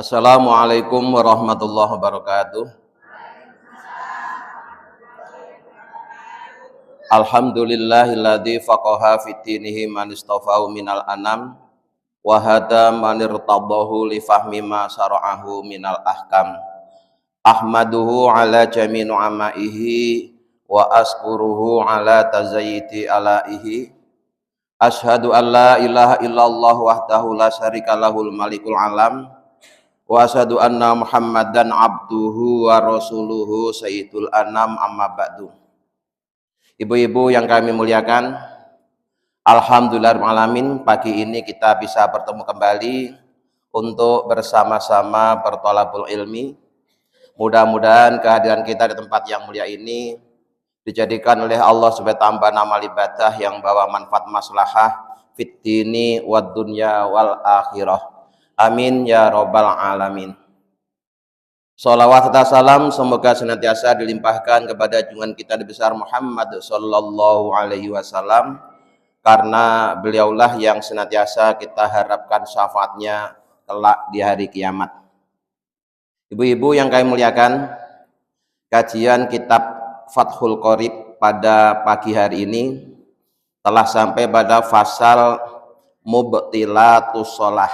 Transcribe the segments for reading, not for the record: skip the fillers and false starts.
Assalamualaikum warahmatullahi wabarakatuh. Alhamdulillahilladzi faqaha fid dinihi man istafau minal anam wa hada man irtadahu li fahmi ma syara'ahu minal ahkam. Ahmaduhu ala jami' nu'amaihi wa askuruhu ala tazayyidi alaihi. Ashhadu an la ilaha illallah wahdahu la syarika lahul malikul alam wa asyhadu anna Muhammadan abduhu wa rasuluhu sayyidul anam amma ba'du. Ibu-ibu yang kami muliakan, alhamdulillahirrahmanirrahim, pagi ini kita bisa bertemu kembali untuk bersama-sama berthalabul ilmi. Mudah-mudahan kehadiran kita di tempat yang mulia ini dijadikan oleh Allah sebagai tambahan amal ibadah yang bawa manfaat maslahah fid dini wad dunya wal akhirah. Amin ya rabbal alamin. Sholawat serta salam semoga senantiasa dilimpahkan kepada junjungan kita Nabi besar Muhammad sallallahu alaihi wasallam, karena beliaulah yang senantiasa kita harapkan syafaatnya kelak di hari kiamat. Ibu-ibu yang kami muliakan, kajian kitab Fathul Qorib pada pagi hari ini telah sampai pada fasal mubtilatus sholah,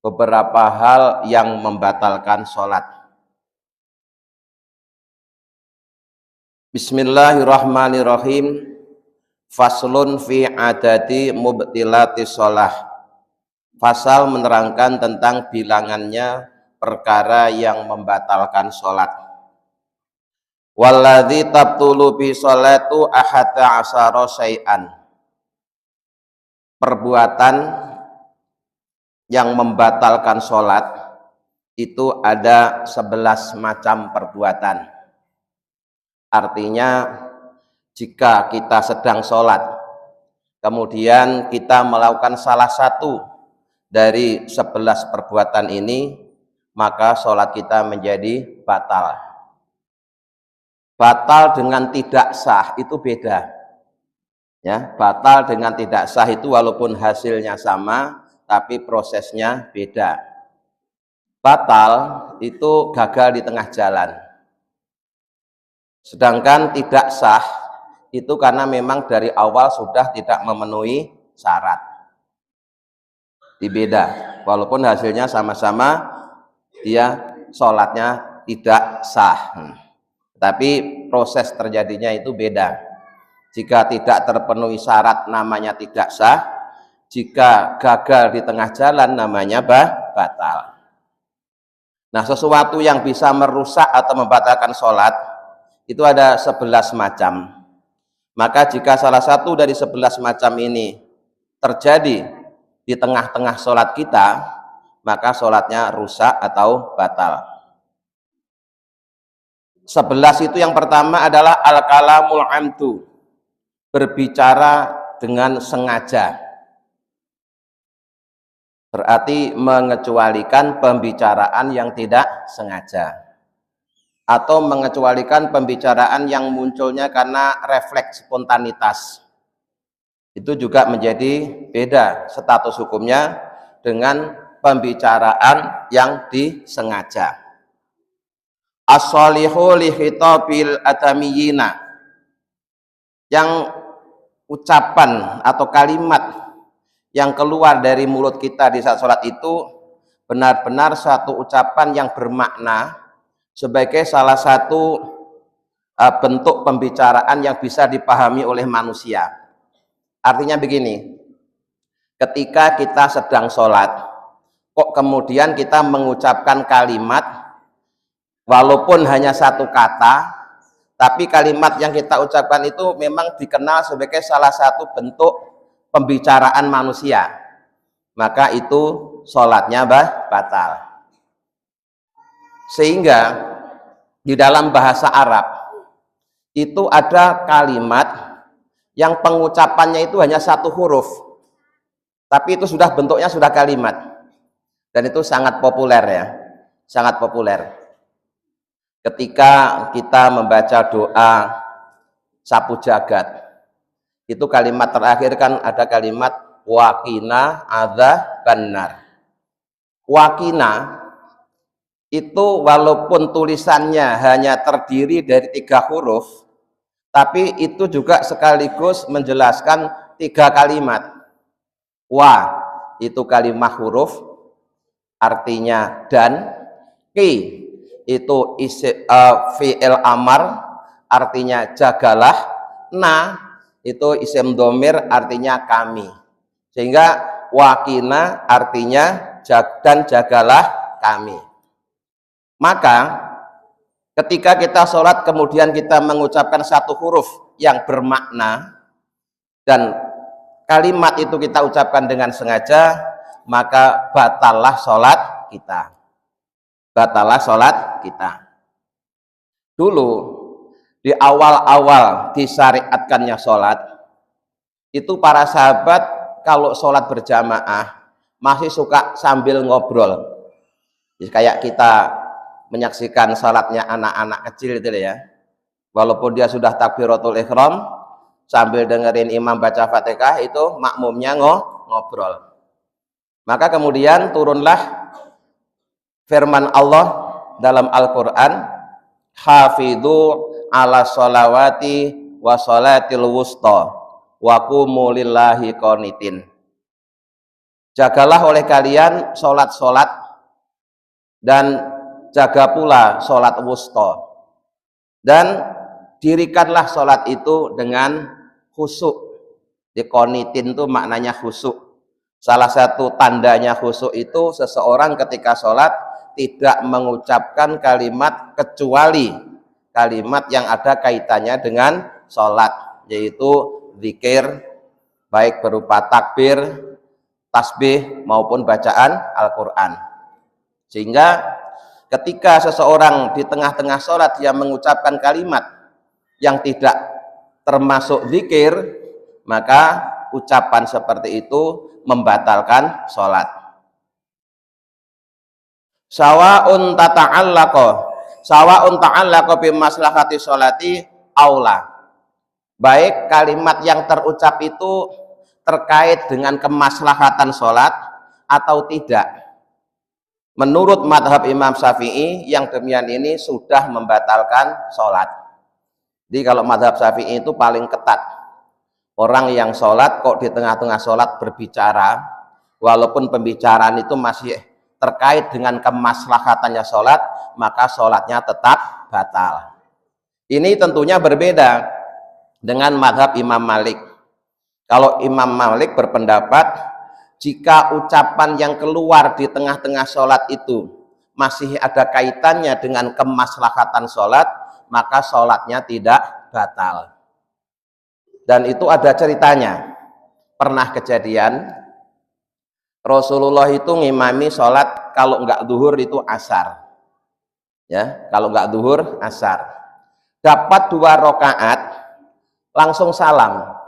beberapa hal yang membatalkan sholat. Bismillahirrahmanirrahim. Faslun fi adati mubtilatis sholah. Fasal menerangkan tentang bilangannya perkara yang membatalkan sholat. Walladzi tabtulu bi sholatu ahada asyara syai'an. Perbuatan yang membatalkan sholat itu ada 11 macam perbuatan. Artinya jika kita sedang sholat kemudian kita melakukan salah satu dari 11 perbuatan ini, maka sholat kita menjadi batal. Batal dengan tidak sah itu beda ya. Batal dengan tidak sah itu walaupun hasilnya sama tapi prosesnya beda. Batal itu gagal di tengah jalan, sedangkan tidak sah itu karena memang dari awal sudah tidak memenuhi syarat. Dibeda, walaupun hasilnya sama-sama dia sholatnya tidak sah, tapi proses terjadinya itu beda. Jika tidak terpenuhi syarat namanya tidak sah, jika gagal di tengah jalan namanya batal. Nah, sesuatu yang bisa merusak atau membatalkan sholat itu ada 11 macam. Maka jika salah satu dari 11 macam ini terjadi di tengah-tengah sholat kita, maka sholatnya rusak atau batal. 11 itu yang pertama adalah al-kalamul amdu, berbicara dengan sengaja. Berarti mengecualikan pembicaraan yang tidak sengaja, atau mengecualikan pembicaraan yang munculnya karena refleks spontanitas. Itu juga menjadi beda status hukumnya dengan pembicaraan yang disengaja. As-shalihu li khitabil adamiyina, yang ucapan atau kalimat yang keluar dari mulut kita di saat sholat itu benar-benar satu ucapan yang bermakna sebagai salah satu bentuk pembicaraan yang bisa dipahami oleh manusia. Artinya begini, ketika kita sedang sholat, kok kemudian kita mengucapkan kalimat, walaupun hanya satu kata, tapi kalimat yang kita ucapkan itu memang dikenal sebagai salah satu bentuk pembicaraan manusia, maka itu sholatnya batal. Sehingga di dalam bahasa Arab itu ada kalimat yang pengucapannya itu hanya satu huruf, tapi itu sudah bentuknya sudah kalimat, dan itu sangat populer ya, sangat populer. Ketika kita membaca doa sapu jagat, itu kalimat terakhir kan ada kalimat waqina adzabannar. Waqina itu walaupun tulisannya hanya terdiri dari 3 huruf, tapi itu juga sekaligus menjelaskan 3 kalimat. Wa itu kalimat huruf, artinya dan. Ki itu fi'il amar, artinya jagalah. Na itu isim domir, artinya kami. Sehingga wakina artinya dan jagalah kami. Maka ketika kita sholat kemudian kita mengucapkan satu huruf yang bermakna dan kalimat itu kita ucapkan dengan sengaja, maka batallah sholat kita. Batallah sholat kita. Dulu di awal-awal disyariatkannya sholat, itu para sahabat kalau sholat berjamaah masih suka sambil ngobrol. Jadi kayak kita menyaksikan salatnya anak-anak kecil itu ya, walaupun dia sudah takbiratul ihram sambil dengerin imam baca Fatihah, itu makmumnya ngobrol. Maka kemudian turunlah firman Allah dalam Al-Quran, hafidhu ala sholawati wa sholatil wusta wa qumu lillahi qanitin. Jagalah oleh kalian sholat-sholat dan jaga pula sholat wusta, dan dirikanlah sholat itu dengan khusyuk. Qanitin itu maknanya khusyuk. Salah satu tandanya khusyuk itu seseorang ketika sholat tidak mengucapkan kalimat kecuali kalimat yang ada kaitannya dengan sholat, yaitu zikir, baik berupa takbir, tasbih maupun bacaan Al-Quran. Sehingga ketika seseorang di tengah-tengah sholat dia mengucapkan kalimat yang tidak termasuk zikir, maka ucapan seperti itu membatalkan sholat. Sawa'un ta'allaqo bimaslahati sholati aula. Baik kalimat yang terucap itu terkait dengan kemaslahatan sholat atau tidak. Menurut madhab Imam Syafi'i, yang demikian ini sudah membatalkan sholat. Jadi kalau madhab Syafi'i itu paling ketat. Orang yang sholat kok di tengah-tengah sholat berbicara, walaupun pembicaraan itu masih terkait dengan kemaslahatannya sholat, maka sholatnya tetap batal. Ini tentunya berbeda dengan madhab Imam Malik. Kalau Imam Malik berpendapat, jika ucapan yang keluar di tengah-tengah sholat itu masih ada kaitannya dengan kemaslahatan sholat, maka sholatnya tidak batal. Dan itu ada ceritanya. Pernah kejadian, Rasulullah itu ngimami sholat, kalau enggak zuhur itu asar. Ya, kalau enggak zuhur asar. Dapat 2 rakaat, langsung salam.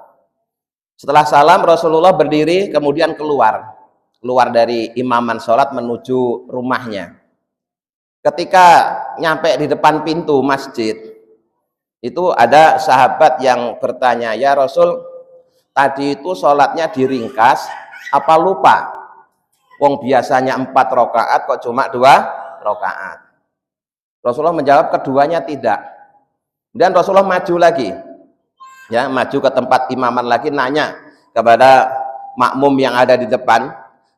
Setelah salam Rasulullah berdiri kemudian keluar dari imaman sholat menuju rumahnya. Ketika nyampe di depan pintu masjid, itu ada sahabat yang bertanya, ya Rasul, tadi itu sholatnya diringkas apa lupa? Wong biasanya 4 rakaat kok cuma 2 rakaat. Rasulullah menjawab keduanya tidak. Dan Rasulullah maju lagi, ya, maju ke tempat imaman lagi, nanya kepada makmum yang ada di depan,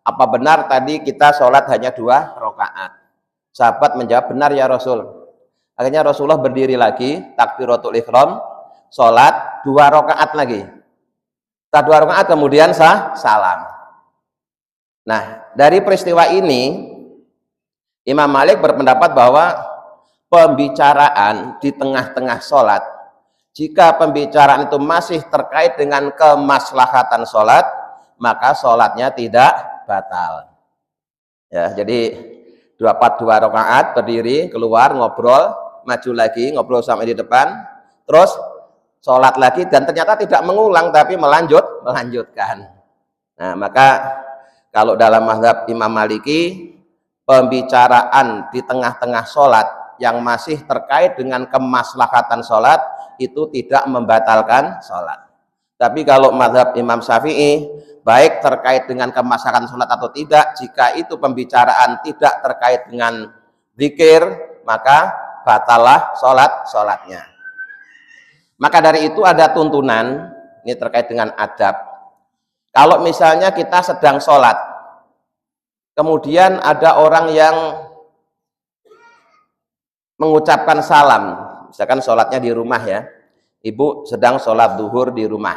apa benar tadi kita sholat hanya 2 rakaat? Sahabat menjawab, benar ya Rasul. Akhirnya Rasulullah berdiri lagi, takbiratul ihram, sholat 2 rakaat lagi. Setelah 2 rakaat kemudian salam. Nah, dari peristiwa ini Imam Malik berpendapat bahwa pembicaraan di tengah-tengah sholat, jika pembicaraan itu masih terkait dengan kemaslahatan sholat, maka sholatnya tidak batal. Ya, jadi 2 rakaat, berdiri, keluar, ngobrol, maju lagi, ngobrol sampai di depan, terus sholat lagi, dan ternyata tidak mengulang tapi melanjutkan. Nah, maka kalau dalam mazhab Imam Maliki, pembicaraan di tengah-tengah sholat yang masih terkait dengan kemaslahatan sholat itu tidak membatalkan sholat. Tapi kalau mazhab Imam Syafi'i, baik terkait dengan kemaslahatan sholat atau tidak, jika itu pembicaraan tidak terkait dengan zikir, maka batalah sholatnya. Maka dari itu ada tuntunan, ini terkait dengan adab. Kalau misalnya kita sedang sholat, kemudian ada orang yang mengucapkan salam, misalkan sholatnya di rumah ya, ibu sedang sholat duhur di rumah,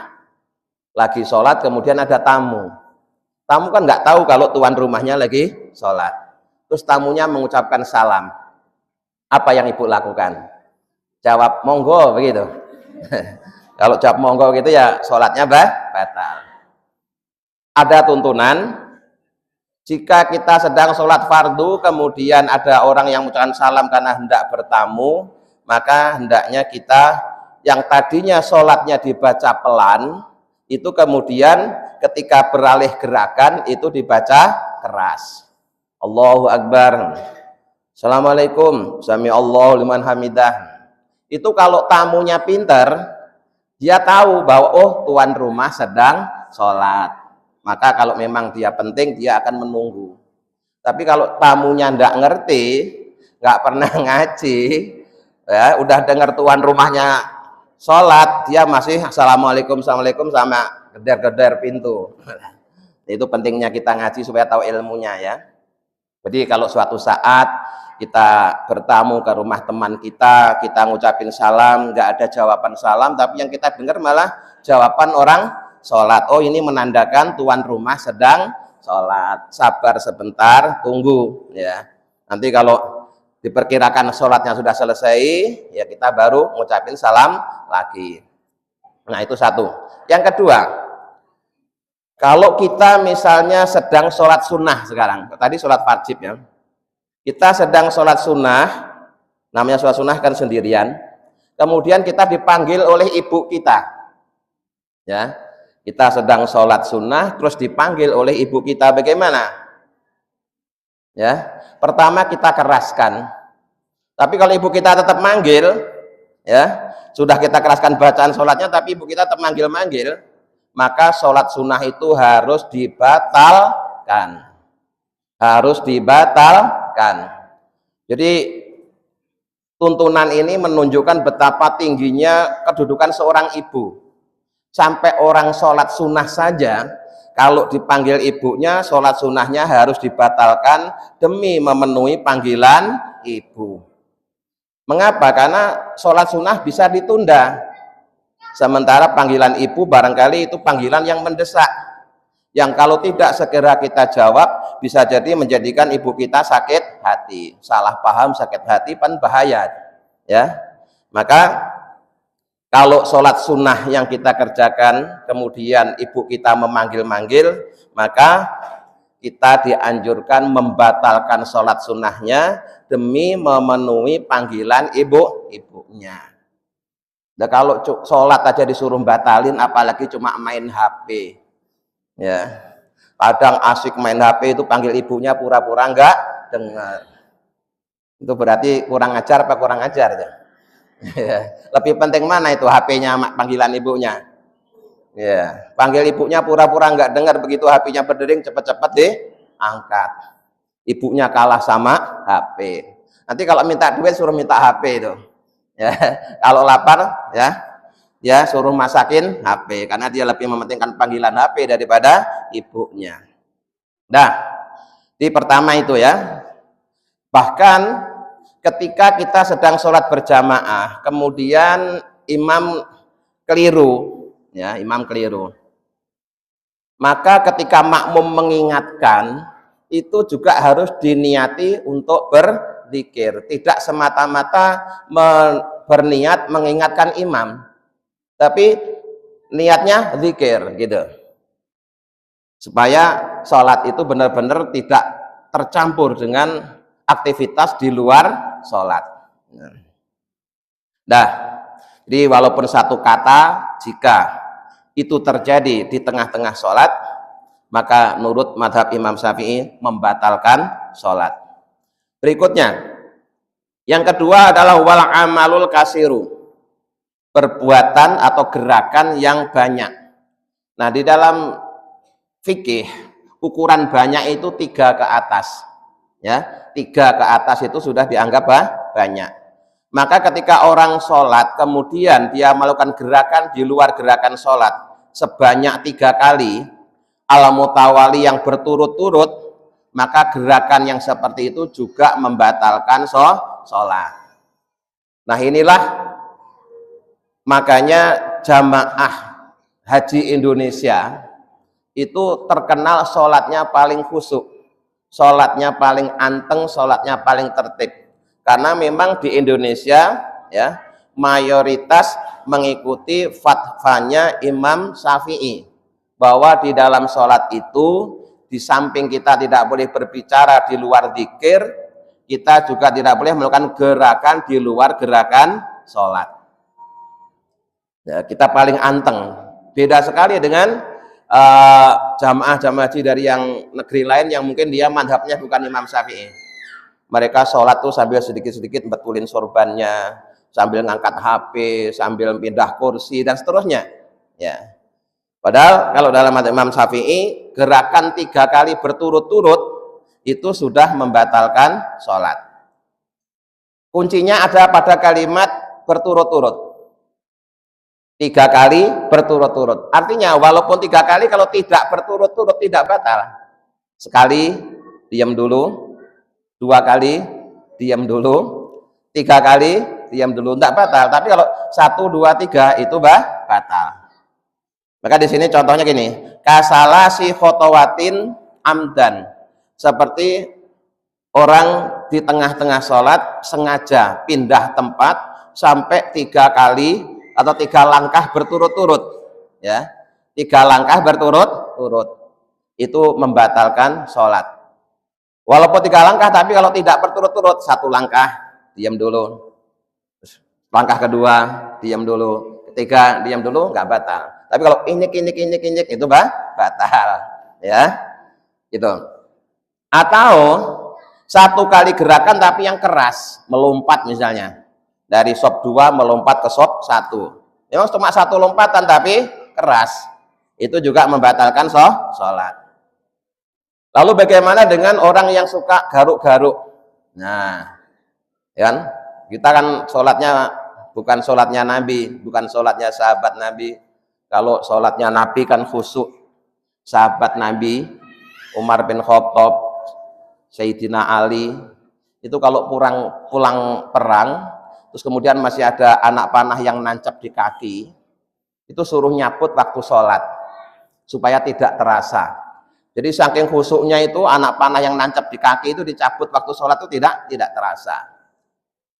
lagi sholat kemudian ada tamu kan nggak tahu kalau tuan rumahnya lagi sholat, terus tamunya mengucapkan salam, apa yang ibu lakukan? Jawab monggo begitu. Kalau jawab monggo gitu ya sholatnya batal. Ada tuntunan, jika kita sedang sholat fardu kemudian ada orang yang mengucapkan salam karena hendak bertamu, maka hendaknya kita yang tadinya sholatnya dibaca pelan, itu kemudian ketika beralih gerakan itu dibaca keras. Allahu Akbar, Assalamualaikum, sami Allahu liman hamidah. Itu kalau tamunya pintar, dia tahu bahwa oh tuan rumah sedang sholat, maka kalau memang dia penting dia akan menunggu. Tapi kalau tamunya ndak ngerti, nggak pernah ngaji, ya udah dengar tuan rumahnya sholat, dia masih assalamualaikum assalamualaikum sama geder-geder pintu. Itu pentingnya kita ngaji supaya tahu ilmunya ya. Jadi kalau suatu saat kita bertamu ke rumah teman kita ngucapin salam, nggak ada jawaban salam, tapi yang kita dengar malah jawaban orang sholat. Oh ini menandakan tuan rumah sedang sholat. Sabar sebentar, tunggu ya. Nanti kalau diperkirakan sholatnya sudah selesai, ya kita baru ngucapin salam lagi. Nah itu satu. Yang kedua, kalau kita misalnya sedang sholat sunnah sekarang, tadi sholat wajib ya, kita sedang sholat sunnah, namanya sholat sunnah kan sendirian, kemudian kita dipanggil oleh ibu kita, ya, kita sedang sholat sunnah, terus dipanggil oleh ibu kita, bagaimana? Ya, pertama kita keraskan, tapi kalau ibu kita tetap manggil, ya, sudah kita keraskan bacaan sholatnya, tapi ibu kita tetap manggil-manggil, maka sholat sunnah itu harus dibatalkan. Jadi tuntunan ini menunjukkan betapa tingginya kedudukan seorang ibu. Sampai orang sholat sunnah saja, kalau dipanggil ibunya, sholat sunnahnya harus dibatalkan demi memenuhi panggilan ibu. Mengapa? Karena sholat sunnah bisa ditunda. Sementara panggilan ibu barangkali itu panggilan yang mendesak, yang kalau tidak segera kita jawab bisa jadi menjadikan ibu kita sakit hati, salah paham, sakit hati kan bahaya ya. Maka kalau sholat sunnah yang kita kerjakan kemudian ibu kita memanggil-manggil, maka kita dianjurkan membatalkan sholat sunnahnya demi memenuhi panggilan ibunya. Nah, kalau sholat aja disuruh batalin, apalagi cuma main HP. Ya, kadang asik main HP itu panggil ibunya pura-pura enggak dengar. Itu berarti kurang ajar apa kurang ajar ya? Lebih penting mana itu HP-nya panggilan ibunya? Ya, panggil ibunya pura-pura enggak dengar, begitu HP-nya berdering cepat-cepat diangkat. Ibunya kalah sama HP. Nanti kalau minta duit suruh minta HP itu. Ya, kalau lapar ya suruh masakin HP, karena dia lebih mementingkan panggilan HP daripada ibunya. Nah, di pertama itu ya. Bahkan ketika kita sedang sholat berjamaah, kemudian imam keliru, ya imam keliru, maka ketika makmum mengingatkan, itu juga harus diniati untuk berzikir, tidak semata-mata berniat mengingatkan imam, tapi niatnya zikir gitu, supaya sholat itu benar-benar tidak tercampur dengan aktivitas di luar sholat. Nah, jadi walaupun satu kata, jika itu terjadi di tengah-tengah sholat, maka menurut madhab Imam Syafi'i membatalkan sholat. Berikutnya, yang kedua adalah wal amalul kasiru, perbuatan atau gerakan yang banyak. Nah, di dalam fikih ukuran banyak itu 3 ke atas. Ya, 3 ke atas itu sudah dianggap banyak. Maka ketika orang sholat kemudian dia melakukan gerakan di luar gerakan sholat sebanyak 3 kali al-mutawali yang berturut-turut, maka gerakan yang seperti itu juga membatalkan sholat. Nah, inilah makanya jamaah haji Indonesia itu terkenal sholatnya paling khusyuk, sholatnya paling anteng, sholatnya paling tertib. Karena memang di Indonesia ya mayoritas mengikuti fatwanya Imam Syafi'i bahwa di dalam sholat itu di samping kita tidak boleh berbicara di luar zikir, kita juga tidak boleh melakukan gerakan di luar gerakan sholat. Ya, kita paling anteng. Beda sekali dengan jamaah-jamaah haji dari yang negeri lain yang mungkin dia madhabnya bukan Imam Syafi'i. Mereka sholat tuh sambil sedikit-sedikit betulin sorbannya, sambil ngangkat HP, sambil pindah kursi dan seterusnya. Ya. Padahal kalau dalam madhab Imam Syafi'i gerakan 3 kali berturut-turut itu sudah membatalkan sholat. Kuncinya ada pada kalimat berturut-turut. 3 kali berturut-turut. Artinya walaupun 3 kali kalau tidak berturut-turut tidak batal. Sekali diam dulu, 2 kali diam dulu, 3 kali diam dulu, tidak batal. Tapi kalau 1, 2, 3 itu batal. Maka di sini contohnya gini, kasalasi khotowatin amdan, seperti orang di tengah-tengah sholat sengaja pindah tempat sampai 3 kali atau 3 langkah berturut-turut, ya, 3 langkah berturut-turut itu membatalkan sholat. Walaupun 3 langkah, tapi kalau tidak berturut-turut, 1 langkah diam dulu, langkah kedua diam dulu, ketiga diam dulu, nggak batal. Tapi kalau inyek itu batal, ya, gitu. Atau 1 kali gerakan tapi yang keras, melompat misalnya dari shop 2 melompat ke shop 1. Memang cuma 1 lompatan tapi keras, itu juga membatalkan sholat. Lalu bagaimana dengan orang yang suka garuk-garuk? Nah, kan kita kan sholatnya bukan sholatnya Nabi, bukan sholatnya sahabat Nabi. Kalau sholatnya Nabi kan khusyuk. Sahabat Nabi Umar bin Khattab, Sayyidina Ali itu kalau pulang perang terus kemudian masih ada anak panah yang nancap di kaki, itu suruh nyabut waktu sholat supaya tidak terasa. Jadi saking khusyuknya itu anak panah yang nancap di kaki itu dicabut waktu sholat itu tidak terasa.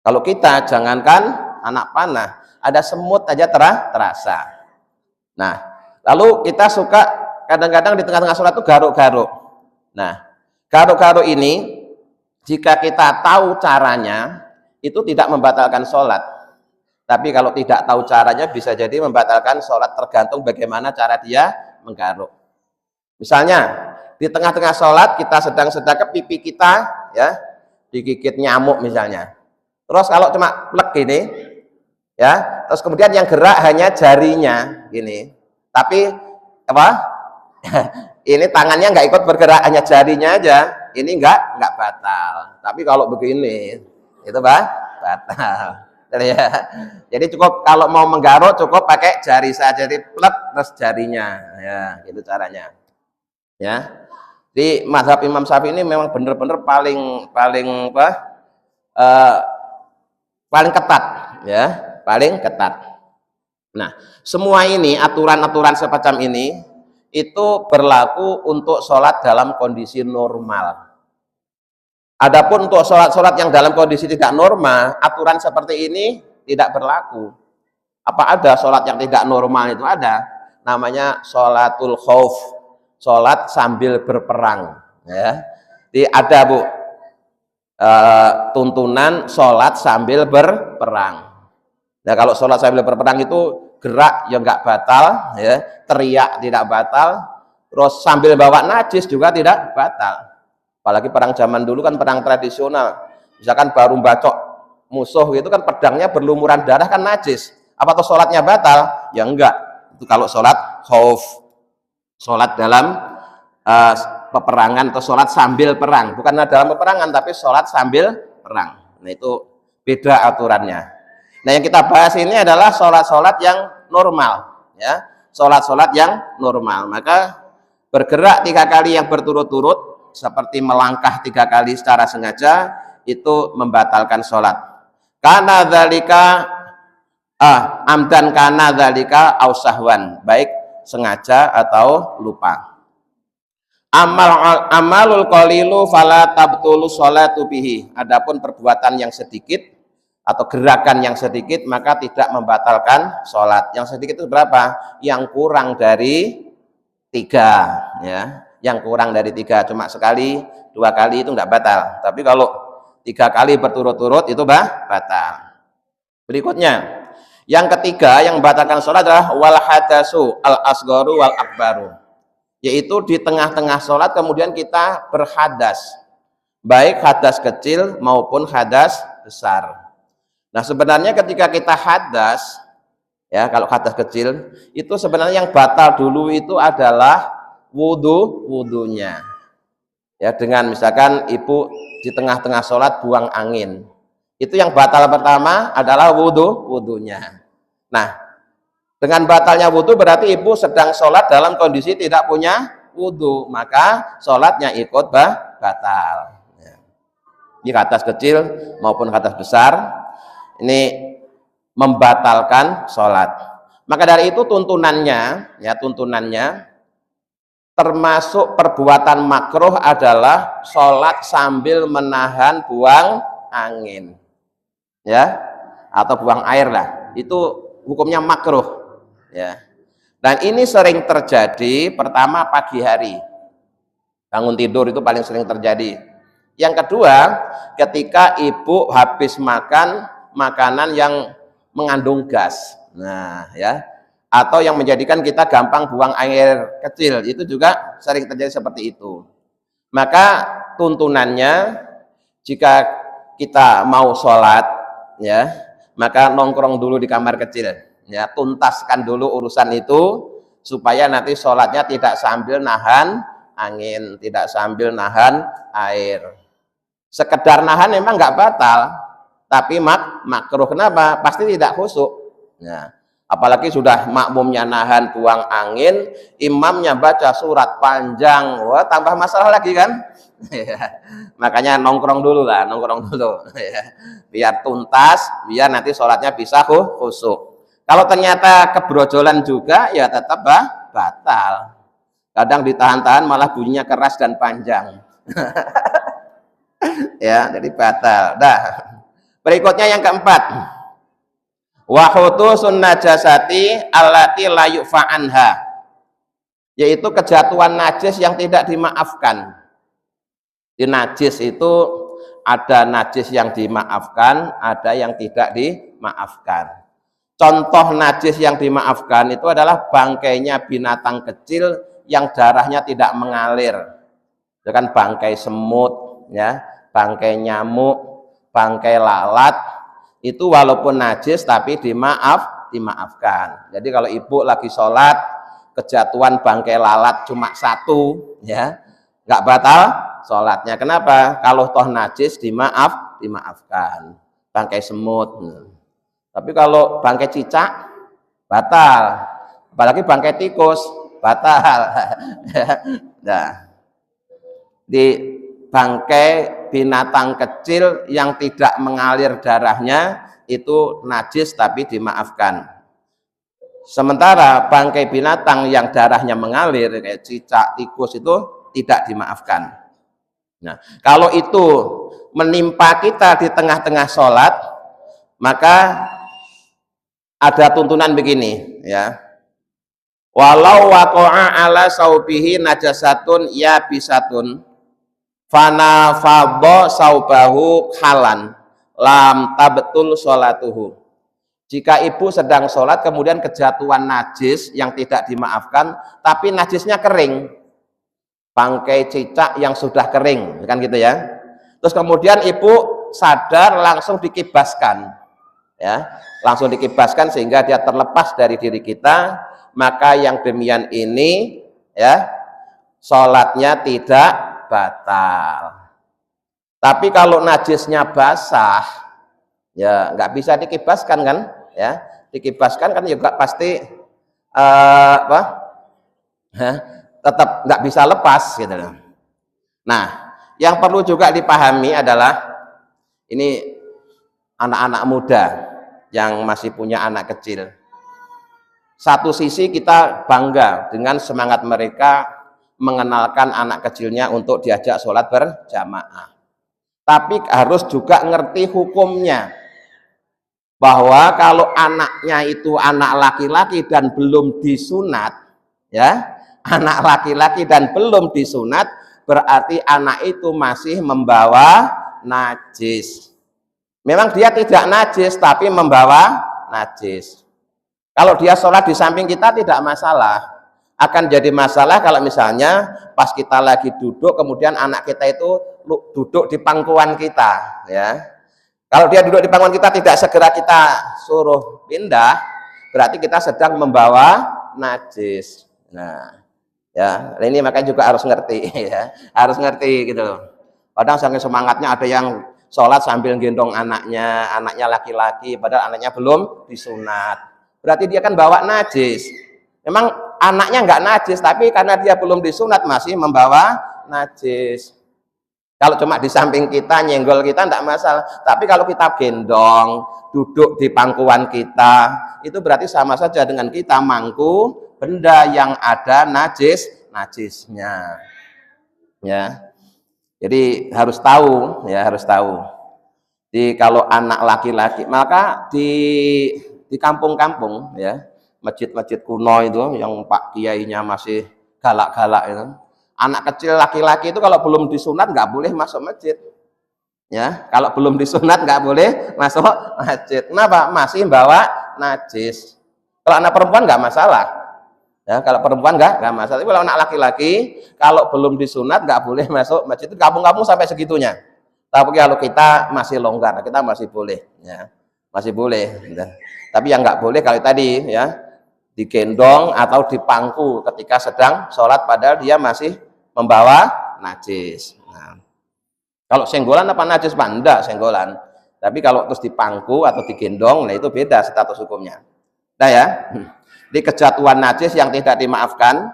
Kalau kita jangankan anak panah, ada semut aja terasa. Nah, lalu kita suka kadang-kadang di tengah-tengah sholat itu garuk-garuk. Nah, garuk-garuk ini jika kita tahu caranya itu tidak membatalkan sholat. Tapi kalau tidak tahu caranya bisa jadi membatalkan sholat, tergantung bagaimana cara dia menggaruk. Misalnya di tengah-tengah sholat kita sedang ke pipi kita, ya, digigit nyamuk misalnya. Terus kalau cuma plek gini, ya, terus kemudian yang gerak hanya jarinya gini, tapi apa? Ini tangannya nggak ikut bergerak, hanya jarinya aja. Ini nggak batal. Tapi kalau begini, itu batal. Ya. Jadi cukup kalau mau menggaruk cukup pakai jari saja, jadi plek terus jarinya, ya, gitu caranya. Ya, di mazhab Imam Syafi'i ini memang benar-benar paling ketat, ya, paling ketat. Nah, semua ini aturan-aturan semacam ini itu berlaku untuk sholat dalam kondisi normal. Adapun untuk sholat-sholat yang dalam kondisi tidak normal, aturan seperti ini tidak berlaku. Apa ada sholat yang tidak normal? Itu ada, namanya sholatul khauf, sholat sambil berperang, ya. Ada Bu tuntunan sholat sambil berperang. Nah, kalau sholat sambil berperang itu gerak ya nggak batal, ya, teriak tidak batal, terus sambil bawa najis juga tidak batal. Apalagi perang zaman dulu kan perang tradisional, misalkan baru bacok musuh itu kan pedangnya berlumuran darah kan najis. Apa tuh sholatnya batal? Ya enggak. Itu kalau sholat khauf, sholat dalam peperangan atau sholat sambil perang, bukan dalam peperangan tapi sholat sambil perang. Nah itu beda aturannya. Nah yang kita bahas ini adalah sholat-sholat yang normal, ya, sholat-sholat yang normal. Maka bergerak 3 kali yang berturut-turut seperti melangkah 3 kali secara sengaja itu membatalkan sholat. Karena dzalika amdan kana dzalika au sahwan, baik sengaja atau lupa. Amalul qalilu fala tabtulu sholatu bihi. Adapun perbuatan yang sedikit atau gerakan yang sedikit maka tidak membatalkan sholat. Yang sedikit itu berapa? Yang kurang dari 3, ya. Yang kurang dari 3, cuma sekali, 2 kali itu enggak batal. Tapi kalau 3 kali berturut-turut itu batal. Berikutnya, yang ketiga yang membatalkan sholat adalah wal hadasu al asgharu wal akbaru, yaitu di tengah-tengah sholat kemudian kita berhadas, baik hadas kecil maupun hadas besar. Nah sebenarnya ketika kita hadas, ya, kalau hadas kecil itu sebenarnya yang batal dulu itu adalah wudhunya, ya, dengan misalkan ibu di tengah-tengah sholat buang angin, itu yang batal pertama adalah wudhunya. Nah dengan batalnya wudhu berarti ibu sedang sholat dalam kondisi tidak punya wudhu, maka sholatnya ikut batal. Ini hadas kecil maupun hadas besar ini membatalkan sholat. Maka dari itu tuntunannya, ya, tuntunannya termasuk perbuatan makruh adalah sholat sambil menahan buang angin, ya, atau buang air lah, itu hukumnya makruh, ya. Dan ini sering terjadi pertama pagi hari, bangun tidur itu paling sering terjadi. Yang kedua ketika ibu habis makan makanan yang mengandung gas, nah, ya, atau yang menjadikan kita gampang buang air kecil, itu juga sering terjadi seperti itu. Maka tuntunannya jika kita mau sholat, ya, maka nongkrong dulu di kamar kecil, ya, tuntaskan dulu urusan itu supaya nanti sholatnya tidak sambil nahan angin, tidak sambil nahan air. Sekedar nahan memang nggak batal, tapi makruh. Kenapa? Pasti tidak khusyuk. Nah, apalagi sudah makmumnya nahan buang angin, imamnya baca surat panjang, wah tambah masalah lagi kan. Makanya nongkrong dulu lah, nongkrong dulu, biar tuntas, biar nanti sholatnya bisa khusyuk. Kalau ternyata kebrojolan juga, ya tetap batal. Kadang ditahan-tahan malah bunyinya keras dan panjang. Ya, jadi batal. Dah. Berikutnya yang keempat, wa hudusun najasati allati la yu'fa anha, yaitu kejatuhan najis yang tidak dimaafkan. Di najis itu ada najis yang dimaafkan, ada yang tidak dimaafkan. Contoh najis yang dimaafkan itu adalah bangkainya binatang kecil yang darahnya tidak mengalir. Itu kan bangkai semut, ya, bangkai nyamuk, bangkai lalat, itu walaupun najis tapi dimaafkan. Jadi kalau ibu lagi sholat kejatuhan bangkai lalat cuma 1, ya, nggak batal sholatnya. Kenapa? Kalau toh najis dimaafkan. Bangkai semut. Tapi kalau bangkai cicak batal, apalagi bangkai tikus batal. Nah, di bangkai binatang kecil yang tidak mengalir darahnya itu najis tapi dimaafkan. Sementara bangkai binatang yang darahnya mengalir kayak cicak, tikus itu tidak dimaafkan. Nah, kalau itu menimpa kita di tengah-tengah sholat, maka ada tuntunan begini, ya. Walau waqa'a ala saubihi najasatun ya bisatun fana fadho saubahu halan lam tabtul sholatuhu. Jika ibu sedang sholat kemudian kejatuhan najis yang tidak dimaafkan, tapi najisnya kering, bangkai cicak yang sudah kering, kan gitu ya. Terus kemudian ibu sadar langsung dikibaskan, ya, langsung dikibaskan sehingga dia terlepas dari diri kita, maka yang demikian ini, ya, sholatnya tidak batal. Tapi kalau najisnya basah, ya nggak bisa dikibaskan kan? Ya, dikibaskan kan juga pasti apa? Tetap nggak bisa lepas gitu loh. Nah, yang perlu juga dipahami adalah ini anak-anak muda yang masih punya anak kecil. Satu sisi kita bangga dengan semangat mereka mengenalkan anak kecilnya untuk diajak sholat berjamaah. Tapi harus juga ngerti hukumnya, bahwa kalau anaknya itu anak laki-laki dan belum disunat, ya, anak laki-laki dan belum disunat, berarti anak itu masih membawa najis. Memang dia tidak najis, tapi membawa najis. Kalau dia sholat di samping kita tidak masalah. Akan jadi masalah kalau misalnya pas kita lagi duduk, kemudian anak kita itu duduk di pangkuan kita, ya. Kalau dia duduk di pangkuan kita, tidak segera kita suruh pindah, berarti kita sedang membawa najis. Nah, ya, ini makanya juga harus ngerti, ya, harus ngerti gitu loh. Kadang saking semangatnya ada yang sholat sambil gendong anaknya, anaknya laki-laki, padahal anaknya belum disunat. Berarti dia kan bawa najis. Memang anaknya nggak najis, tapi karena dia belum disunat masih membawa najis. Kalau cuma di samping kita, nyenggol kita enggak masalah. Tapi kalau kita gendong, duduk di pangkuan kita, itu berarti sama saja dengan kita mangku benda yang ada najisnya. Ya. Jadi harus tahu, ya, harus tahu. Jadi kalau anak laki-laki, maka di kampung-kampung, ya, masjid-masjid kuno itu yang Pak Kiainya masih galak-galak itu, anak kecil laki-laki itu kalau belum disunat nggak boleh masuk masjid, ya, kalau belum disunat nggak boleh masuk masjid. Kenapa? Masih bawa najis. Kalau anak perempuan nggak masalah, ya, kalau perempuan nggak masalah. Tapi kalau anak laki-laki kalau belum disunat nggak boleh masuk masjid. Itu kampung-kampung sampai segitunya. Tapi kalau kita masih longgar, kita masih boleh, ya, masih boleh. Tapi yang nggak boleh kalau tadi, ya, digendong atau dipangku ketika sedang sholat padahal dia masih membawa najis. Nah, kalau senggolan apa najis Pak? Enggak, senggolan. Tapi kalau terus dipangku atau digendong, nah itu beda status hukumnya. Nah, ya, di kejatuhan najis yang tidak dimaafkan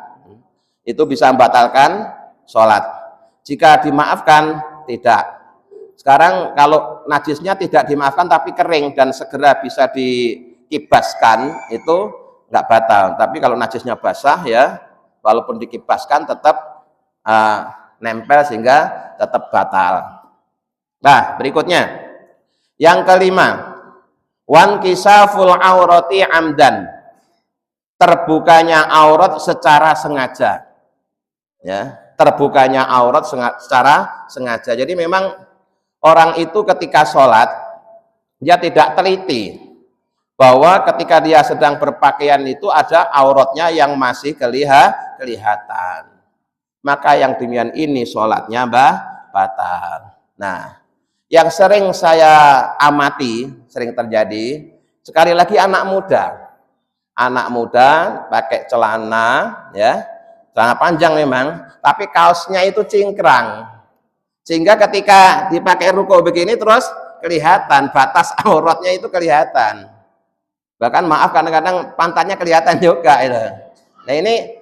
itu bisa membatalkan sholat. Jika dimaafkan, tidak. Sekarang kalau najisnya tidak dimaafkan tapi kering dan segera bisa dikibaskan, itu nggak batal. Tapi kalau najisnya basah, ya, walaupun dikibaskan tetap nempel sehingga tetap batal. Nah, berikutnya yang kelima, wan kisaful aurati amdan, terbukanya aurat secara sengaja, ya, terbukanya aurat secara sengaja. Jadi memang orang itu ketika sholat dia tidak teliti bahwa ketika dia sedang berpakaian itu ada auratnya yang masih kelihatan. Maka yang demikian ini sholatnya batal. Nah, yang sering saya amati, sering terjadi, sekali lagi anak muda pakai celana, ya, celana panjang memang, tapi kaosnya itu cingkrang, sehingga ketika dipakai ruko begini terus kelihatan, batas auratnya itu kelihatan. Bahkan maaf kadang-kadang pantatnya kelihatan juga itu. Nah, ini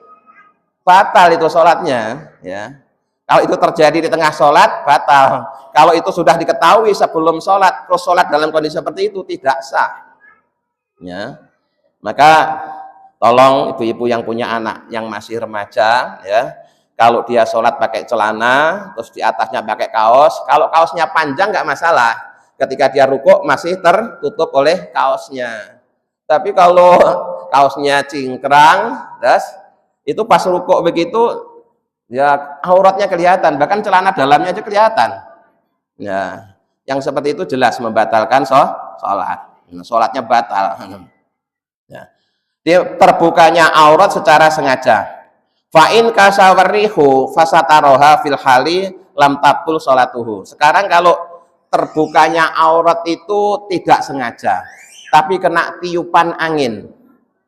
batal itu sholatnya, ya. Kalau itu terjadi di tengah sholat, batal. Kalau itu sudah diketahui sebelum sholat, terus sholat dalam kondisi seperti itu tidak sah, ya. Maka tolong ibu-ibu yang punya anak yang masih remaja, ya, kalau dia sholat pakai celana, terus di atasnya pakai kaos, kalau kaosnya panjang nggak masalah. Ketika dia rukuk masih tertutup oleh kaosnya. Tapi kalau kaosnya cingkrang, itu pas rukuk begitu, ya, auratnya kelihatan, bahkan celana dalamnya aja kelihatan. Ya, yang seperti itu jelas membatalkan sholat. Sholatnya batal. Ya. Terbukanya aurat secara sengaja. Fa'in kasawarihu fasataroha fil hali lam tabtul sholatuhu. Sekarang kalau terbukanya aurat itu tidak sengaja, tapi kena tiupan angin,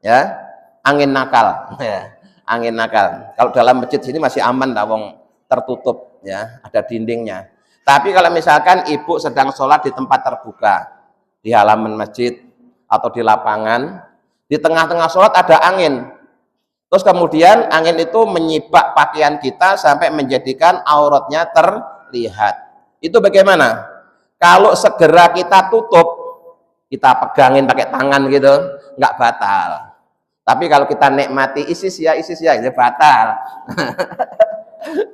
ya, angin nakal, ya, angin nakal. Kalau dalam masjid sini masih aman lah, wong tertutup ya, ada dindingnya. Tapi kalau misalkan ibu sedang sholat di tempat terbuka, di halaman masjid atau di lapangan, di tengah-tengah sholat ada angin, terus kemudian angin itu menyibak pakaian kita sampai menjadikan auratnya terlihat. Itu bagaimana? Kalau segera kita tutup, kita pegangin pakai tangan gitu, nggak batal. Tapi kalau kita nikmati isis ya, itu batal.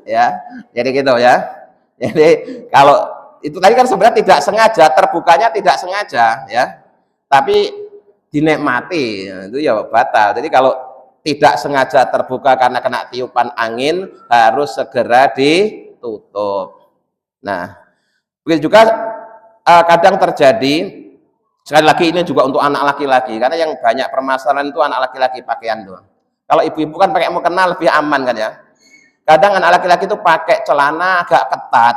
Ya, jadi gitu ya. Jadi kalau itu tadi kan sebenarnya tidak sengaja, terbukanya tidak sengaja ya. Tapi dinikmati itu ya batal. Jadi kalau tidak sengaja terbuka karena kena tiupan angin, harus segera ditutup. Nah, begitu juga kadang terjadi, sekali lagi ini juga untuk anak laki-laki, karena yang banyak permasalahan itu anak laki-laki pakaian doang. Kalau ibu-ibu kan pakai mukena lebih aman kan ya. Kadang anak laki-laki itu pakai celana agak ketat,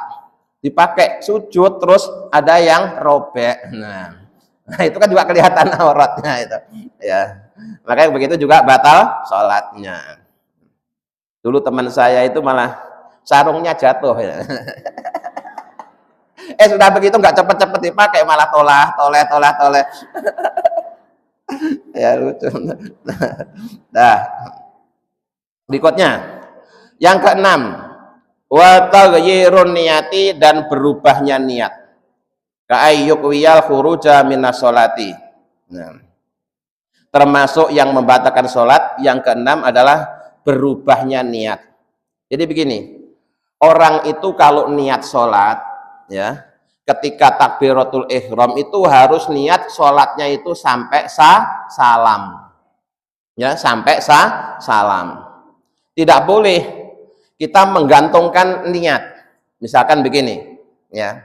dipakai sujud terus ada yang robek. Nah itu kan juga kelihatan auratnya itu. Ya, makanya begitu juga batal sholatnya. Dulu teman saya itu malah sarungnya jatuh. Ya. Sudah begitu nggak cepet-cepet dipakai, malah toleh. Ya lucu. Nah, berikutnya yang keenam, wa taghyirun niyati, dan berubahnya niat. Ka'ayyukwiyal khuruja minas sholati. Nah, termasuk yang membatalkan sholat yang keenam adalah berubahnya niat. Jadi begini, orang itu kalau niat sholat ya, ketika takbiratul ihram itu harus niat sholatnya itu sampai salam ya, sampai salam. Tidak boleh kita menggantungkan niat. Misalkan begini ya,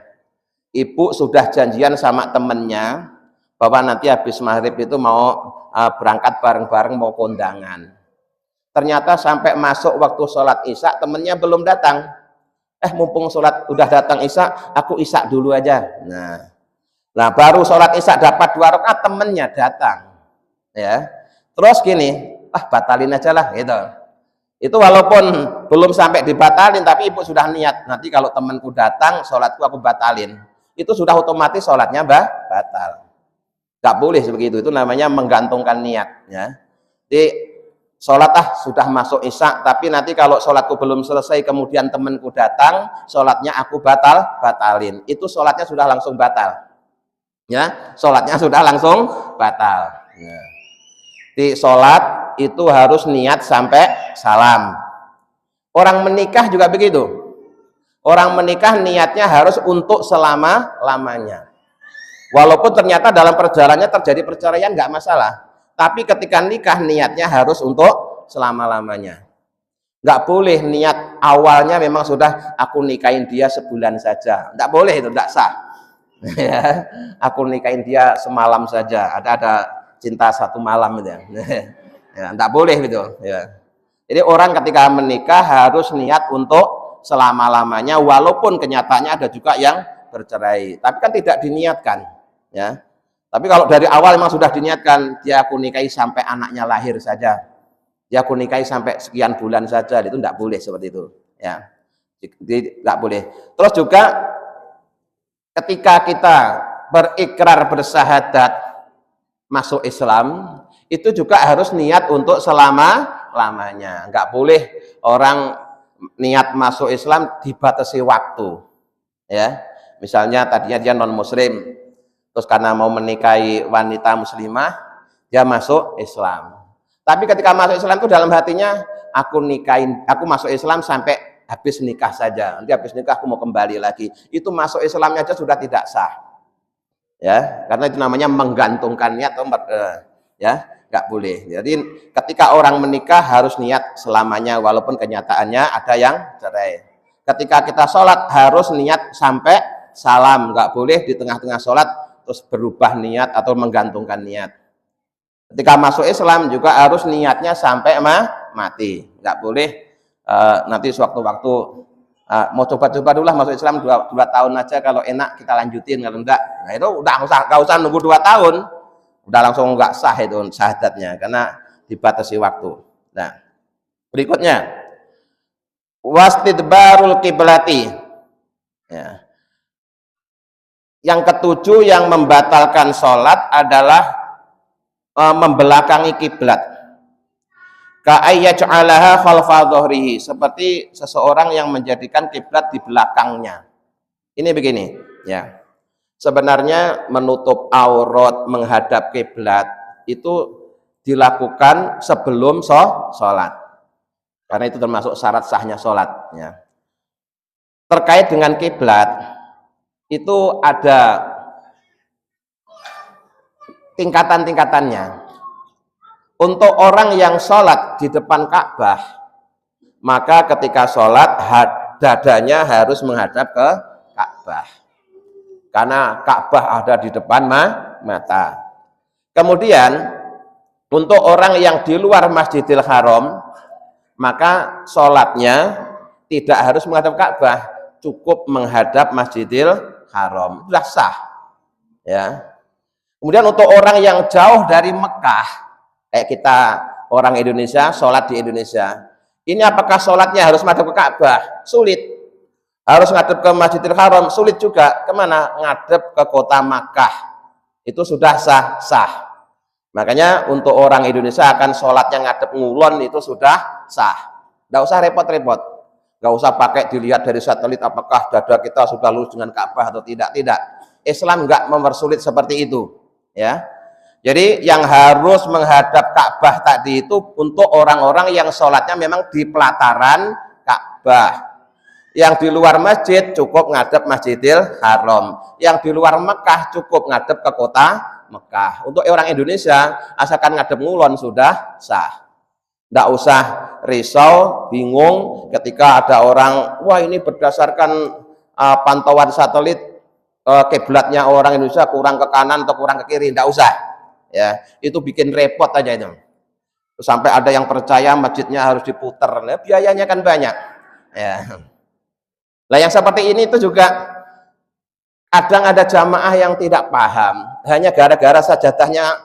ibu sudah janjian sama temennya bahwa nanti habis maghrib itu mau berangkat bareng-bareng, mau kondangan. Ternyata sampai masuk waktu sholat isya temennya belum datang. Mumpung sholat udah datang isya, aku isya dulu aja. Nah baru sholat isya dapat 2 rakaat temennya datang. Ya, terus gini, batalin aja lah gitu. Itu walaupun belum sampai dibatalin, tapi ibu sudah niat, nanti kalau temanku datang, sholatku aku batalin. Itu sudah otomatis sholatnya batal. Gak boleh begitu, itu namanya menggantungkan niat. Ya. Jadi sholat sudah masuk isya, tapi nanti kalau sholatku belum selesai, kemudian temanku datang, sholatnya aku batalin. Itu sholatnya sudah langsung batal. Ya, sholatnya sudah langsung batal. Ya. Di sholat itu harus niat sampai salam. Orang menikah juga begitu. Orang menikah niatnya harus untuk selama-lamanya. Walaupun ternyata dalam perjalanannya terjadi perceraian nggak masalah. Tapi ketika nikah niatnya harus untuk selama-lamanya. Nggak boleh niat awalnya memang sudah aku nikahin dia sebulan saja. Nggak boleh, itu nggak sah. Ya, aku nikahin dia semalam saja. Ada cinta 1 malam gitu ya. Ya, nggak boleh gitu. Ya. Jadi orang ketika menikah harus niat untuk selama-lamanya, walaupun kenyataannya ada juga yang bercerai. Tapi kan tidak diniatkan. Ya. Tapi kalau dari awal memang sudah diniatkan, dia aku nikahi sampai anaknya lahir saja, dia aku nikahi sampai sekian bulan saja, itu tidak boleh seperti itu. Ya, jadi tidak boleh. Terus juga ketika kita berikrar bersahadat masuk Islam, itu juga harus niat untuk selama-lamanya. Nggak boleh orang niat masuk Islam dibatasi waktu. Ya, misalnya tadinya dia non Muslim, terus karena mau menikahi wanita muslimah, dia masuk Islam. Tapi ketika masuk Islam itu dalam hatinya, aku masuk Islam sampai habis nikah saja. Nanti habis nikah aku mau kembali lagi. Itu masuk Islamnya aja sudah tidak sah. Ya, karena itu namanya menggantungkan niat, ya, nggak boleh. Jadi ketika orang menikah harus niat selamanya, walaupun kenyataannya ada yang cerai. Ketika kita sholat harus niat sampai salam, nggak boleh di tengah-tengah sholat terus berubah niat atau menggantungkan niat. Ketika masuk Islam juga harus niatnya sampai mati. Nggak boleh nanti sewaktu-waktu mau coba-coba dulu lah masuk Islam 2 tahun aja, kalau enak kita lanjutin, kalau enggak, nah itu udah nggak usah nunggu 2 tahun, udah langsung nggak sah itu syahadatnya karena dibatasi waktu. Nah, Berikutnya, wastidbarul kiblati. Ya. Yang ketujuh yang membatalkan sholat adalah membelakangi kiblat. Ka'ayyaj'alaha khalfa dhahrihi, seperti seseorang yang menjadikan kiblat di belakangnya. Ini begini, ya. Sebenarnya menutup aurat menghadap kiblat itu dilakukan sebelum sholat. Karena itu termasuk syarat sahnya sholat, ya. Terkait dengan kiblat itu ada tingkatan-tingkatannya. Untuk orang yang sholat di depan Ka'bah, maka ketika sholat dadanya harus menghadap ke Ka'bah, karena Ka'bah ada di depan mata. Kemudian untuk orang yang di luar Masjidil Haram, maka sholatnya tidak harus menghadap Ka'bah, cukup menghadap Masjidil Haram, sudah sah, ya. Kemudian untuk orang yang jauh dari Mekah, kayak kita orang Indonesia sholat di Indonesia, ini apakah sholatnya harus menghadap ke Ka'bah? Sulit. Harus ngadep ke Masjidil Haram? Sulit juga. Kemana? Ngadep ke kota Makkah. Itu sudah sah. Makanya untuk orang Indonesia akan sholatnya ngadep ngulon itu sudah sah. Nggak usah repot-repot. Nggak usah pakai dilihat dari satelit apakah dada kita sudah lurus dengan Ka'bah atau tidak. Tidak. Islam nggak mempersulit seperti itu. Ya. Jadi yang harus menghadap Ka'bah tadi itu untuk orang-orang yang sholatnya memang di pelataran Ka'bah. Yang di luar masjid cukup ngadep Masjidil Haram. Yang di luar Mekah cukup ngadep ke kota Mekah. Untuk orang Indonesia asalkan ngadep ngulon sudah sah. Tidak usah risau, bingung ketika ada orang, wah ini berdasarkan pantauan satelit kiblatnya orang Indonesia kurang ke kanan atau kurang ke kiri. Tidak usah. Ya, itu bikin repot aja itu. Sampai ada yang percaya masjidnya harus diputar, nah, biayanya kan banyak. Ya. Nah yang seperti ini itu juga kadang ada jamaah yang tidak paham, hanya gara-gara sajadahnya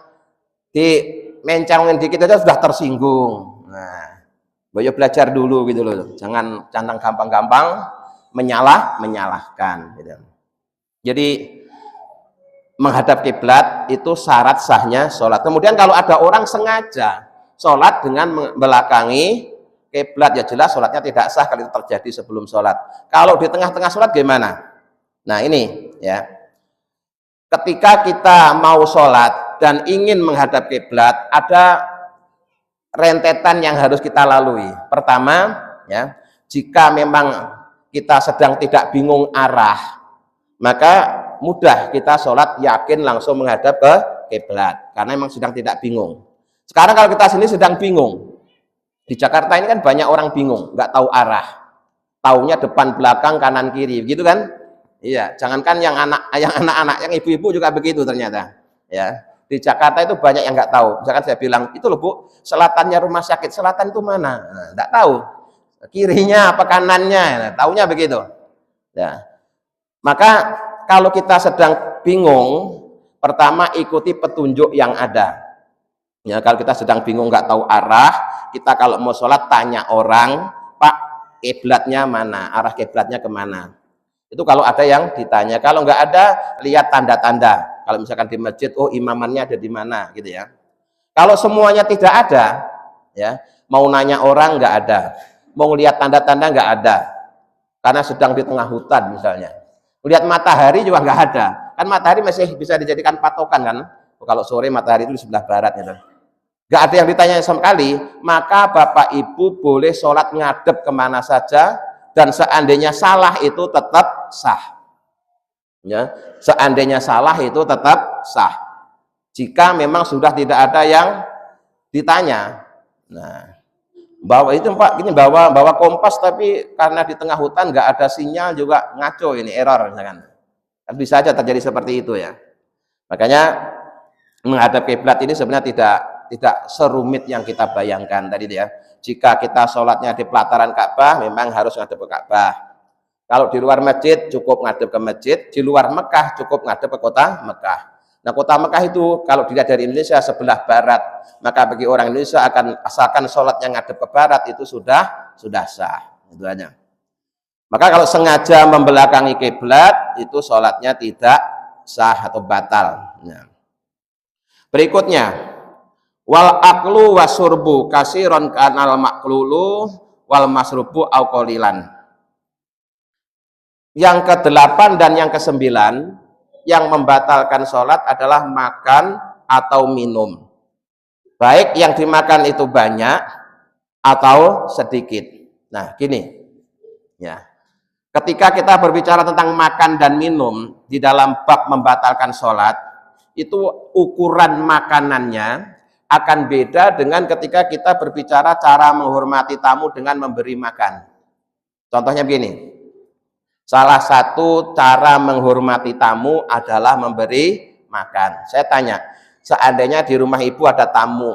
dimencangin dikit aja sudah tersinggung. Nah, boyo belajar dulu gitu loh, jangan gampang-gampang menyalahkan. Gitu. Jadi menghadap kiblat itu syarat sahnya sholat. Kemudian kalau ada orang sengaja sholat dengan membelakangi kiblat, ya jelas sholatnya tidak sah kalau itu terjadi sebelum sholat. Kalau di tengah-tengah sholat gimana? Nah ini ya, ketika kita mau sholat dan ingin menghadap kiblat, ada rentetan yang harus kita lalui. Pertama, ya, jika memang kita sedang tidak bingung arah, maka mudah kita sholat yakin langsung menghadap ke kiblat karena memang sedang tidak bingung. Sekarang kalau kita sini sedang bingung, di Jakarta ini kan banyak orang bingung, nggak tahu arah, taunya depan belakang kanan kiri, gitu kan? Iya, jangankan yang anak-anak, yang ibu-ibu juga begitu ternyata. Ya, di Jakarta itu banyak yang nggak tahu. Misalkan saya bilang, itu loh Bu, selatannya rumah sakit, selatan itu mana? Nah, nggak tahu, kirinya apa kanannya, nah, taunya begitu. Ya, maka kalau kita sedang bingung, pertama ikuti petunjuk yang ada. Ya, kalau kita sedang bingung nggak tahu arah, kita kalau mau sholat tanya orang, Pak, kiblatnya mana? Arah kiblatnya kemana? Itu kalau ada yang ditanya. Kalau nggak ada, lihat tanda-tanda. Kalau misalkan di masjid, oh imamannya ada di mana, gitu ya. Kalau semuanya tidak ada, ya, mau nanya orang nggak ada, mau lihat tanda-tanda nggak ada, karena sedang di tengah hutan misalnya. Lihat matahari juga nggak ada, kan matahari masih bisa dijadikan patokan kan, kalau sore matahari itu di sebelah barat gitu. Nggak ada yang ditanya sama sekali, maka Bapak Ibu boleh sholat ngadep kemana saja, dan seandainya salah itu tetap sah. Ya, seandainya salah itu tetap sah. Jika memang sudah tidak ada yang ditanya. Nah, bawa itu Pak, ini bawa kompas tapi karena di tengah hutan nggak ada sinyal juga ngaco, ini error misalkan. Kan bisa aja terjadi seperti itu ya. Makanya menghadap kiblat ini sebenarnya tidak serumit yang kita bayangkan tadi ya. Jika kita sholatnya di pelataran Ka'bah, memang harus ngadep ke Ka'bah. Kalau di luar masjid cukup ngadep ke masjid, di luar Mekah cukup ngadep ke kota Mekah. Nah, kota Mekah itu kalau dilihat dari Indonesia sebelah barat, maka bagi orang Indonesia asalkan sholatnya ngadep ke barat itu sudah sah. Itu aja. Maka kalau sengaja membelakangi kiblat itu sholatnya tidak sah atau batal. Nah. Berikutnya, wal aklu wasurbu kasiron kanal maklulu wal masrubu auqolilan. Yang ke-8 dan yang ke-9 yang membatalkan sholat adalah makan atau minum. Baik yang dimakan itu banyak atau sedikit. Nah, gini. Ya. Ketika kita berbicara tentang makan dan minum di dalam bab membatalkan sholat, itu ukuran makanannya akan beda dengan ketika kita berbicara cara menghormati tamu dengan memberi makan. Contohnya begini. Salah satu cara menghormati tamu adalah memberi makan. Saya tanya, seandainya di rumah ibu ada tamu,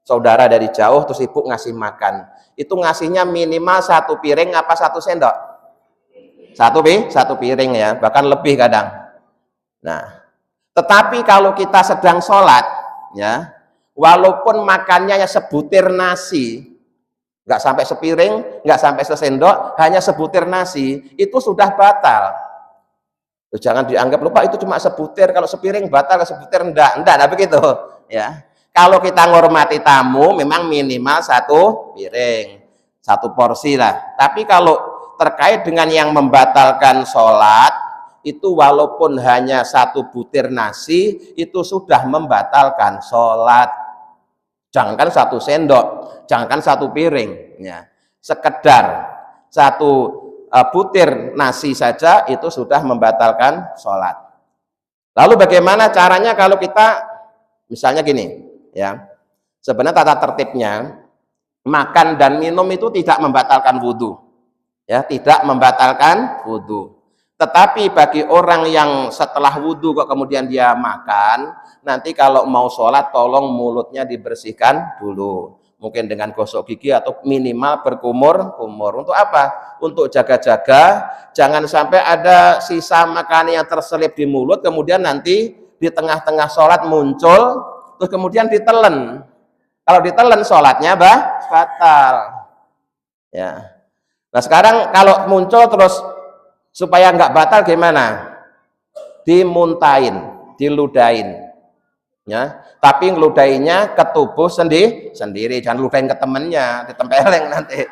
saudara dari jauh, terus ibu ngasih makan, itu ngasihnya minimal 1 piring apa 1 sendok? 1 piring ya, bahkan lebih kadang. Nah, tetapi kalau kita sedang sholat, ya, walaupun makannya sebutir nasi, nggak sampai sepiring, nggak sampai sesendok, hanya sebutir nasi, itu sudah batal. Jangan dianggap lupa itu cuma sebutir, kalau sepiring batal, kalau sebutir enggak begitu. Ya, kalau kita menghormati tamu, memang minimal 1 piring, 1 porsi lah. Tapi kalau terkait dengan yang membatalkan sholat, itu walaupun hanya 1 butir nasi, itu sudah membatalkan sholat. Jangankan 1 sendok, jangankan 1 piring, ya. Sekedar 1 butir nasi saja itu sudah membatalkan sholat. Lalu bagaimana caranya kalau kita, misalnya gini, ya. Sebenarnya tata tertibnya, makan dan minum itu tidak membatalkan wudhu, ya, tidak membatalkan wudhu. Tetapi bagi orang yang setelah wudhu kok kemudian dia makan, nanti kalau mau sholat tolong mulutnya dibersihkan dulu. Mungkin dengan gosok gigi atau minimal berkumur-kumur. Untuk apa? Untuk jaga-jaga, jangan sampai ada sisa makanan yang terselip di mulut, kemudian nanti di tengah-tengah sholat muncul, terus kemudian ditelen. Kalau ditelen sholatnya batal. Ya. Nah sekarang kalau muncul terus supaya nggak batal gimana? Dimuntain, diludain. Ya, tapi ngeludainya ke tubuh sendiri, jangan ludain ke temennya, ditempeleng nanti.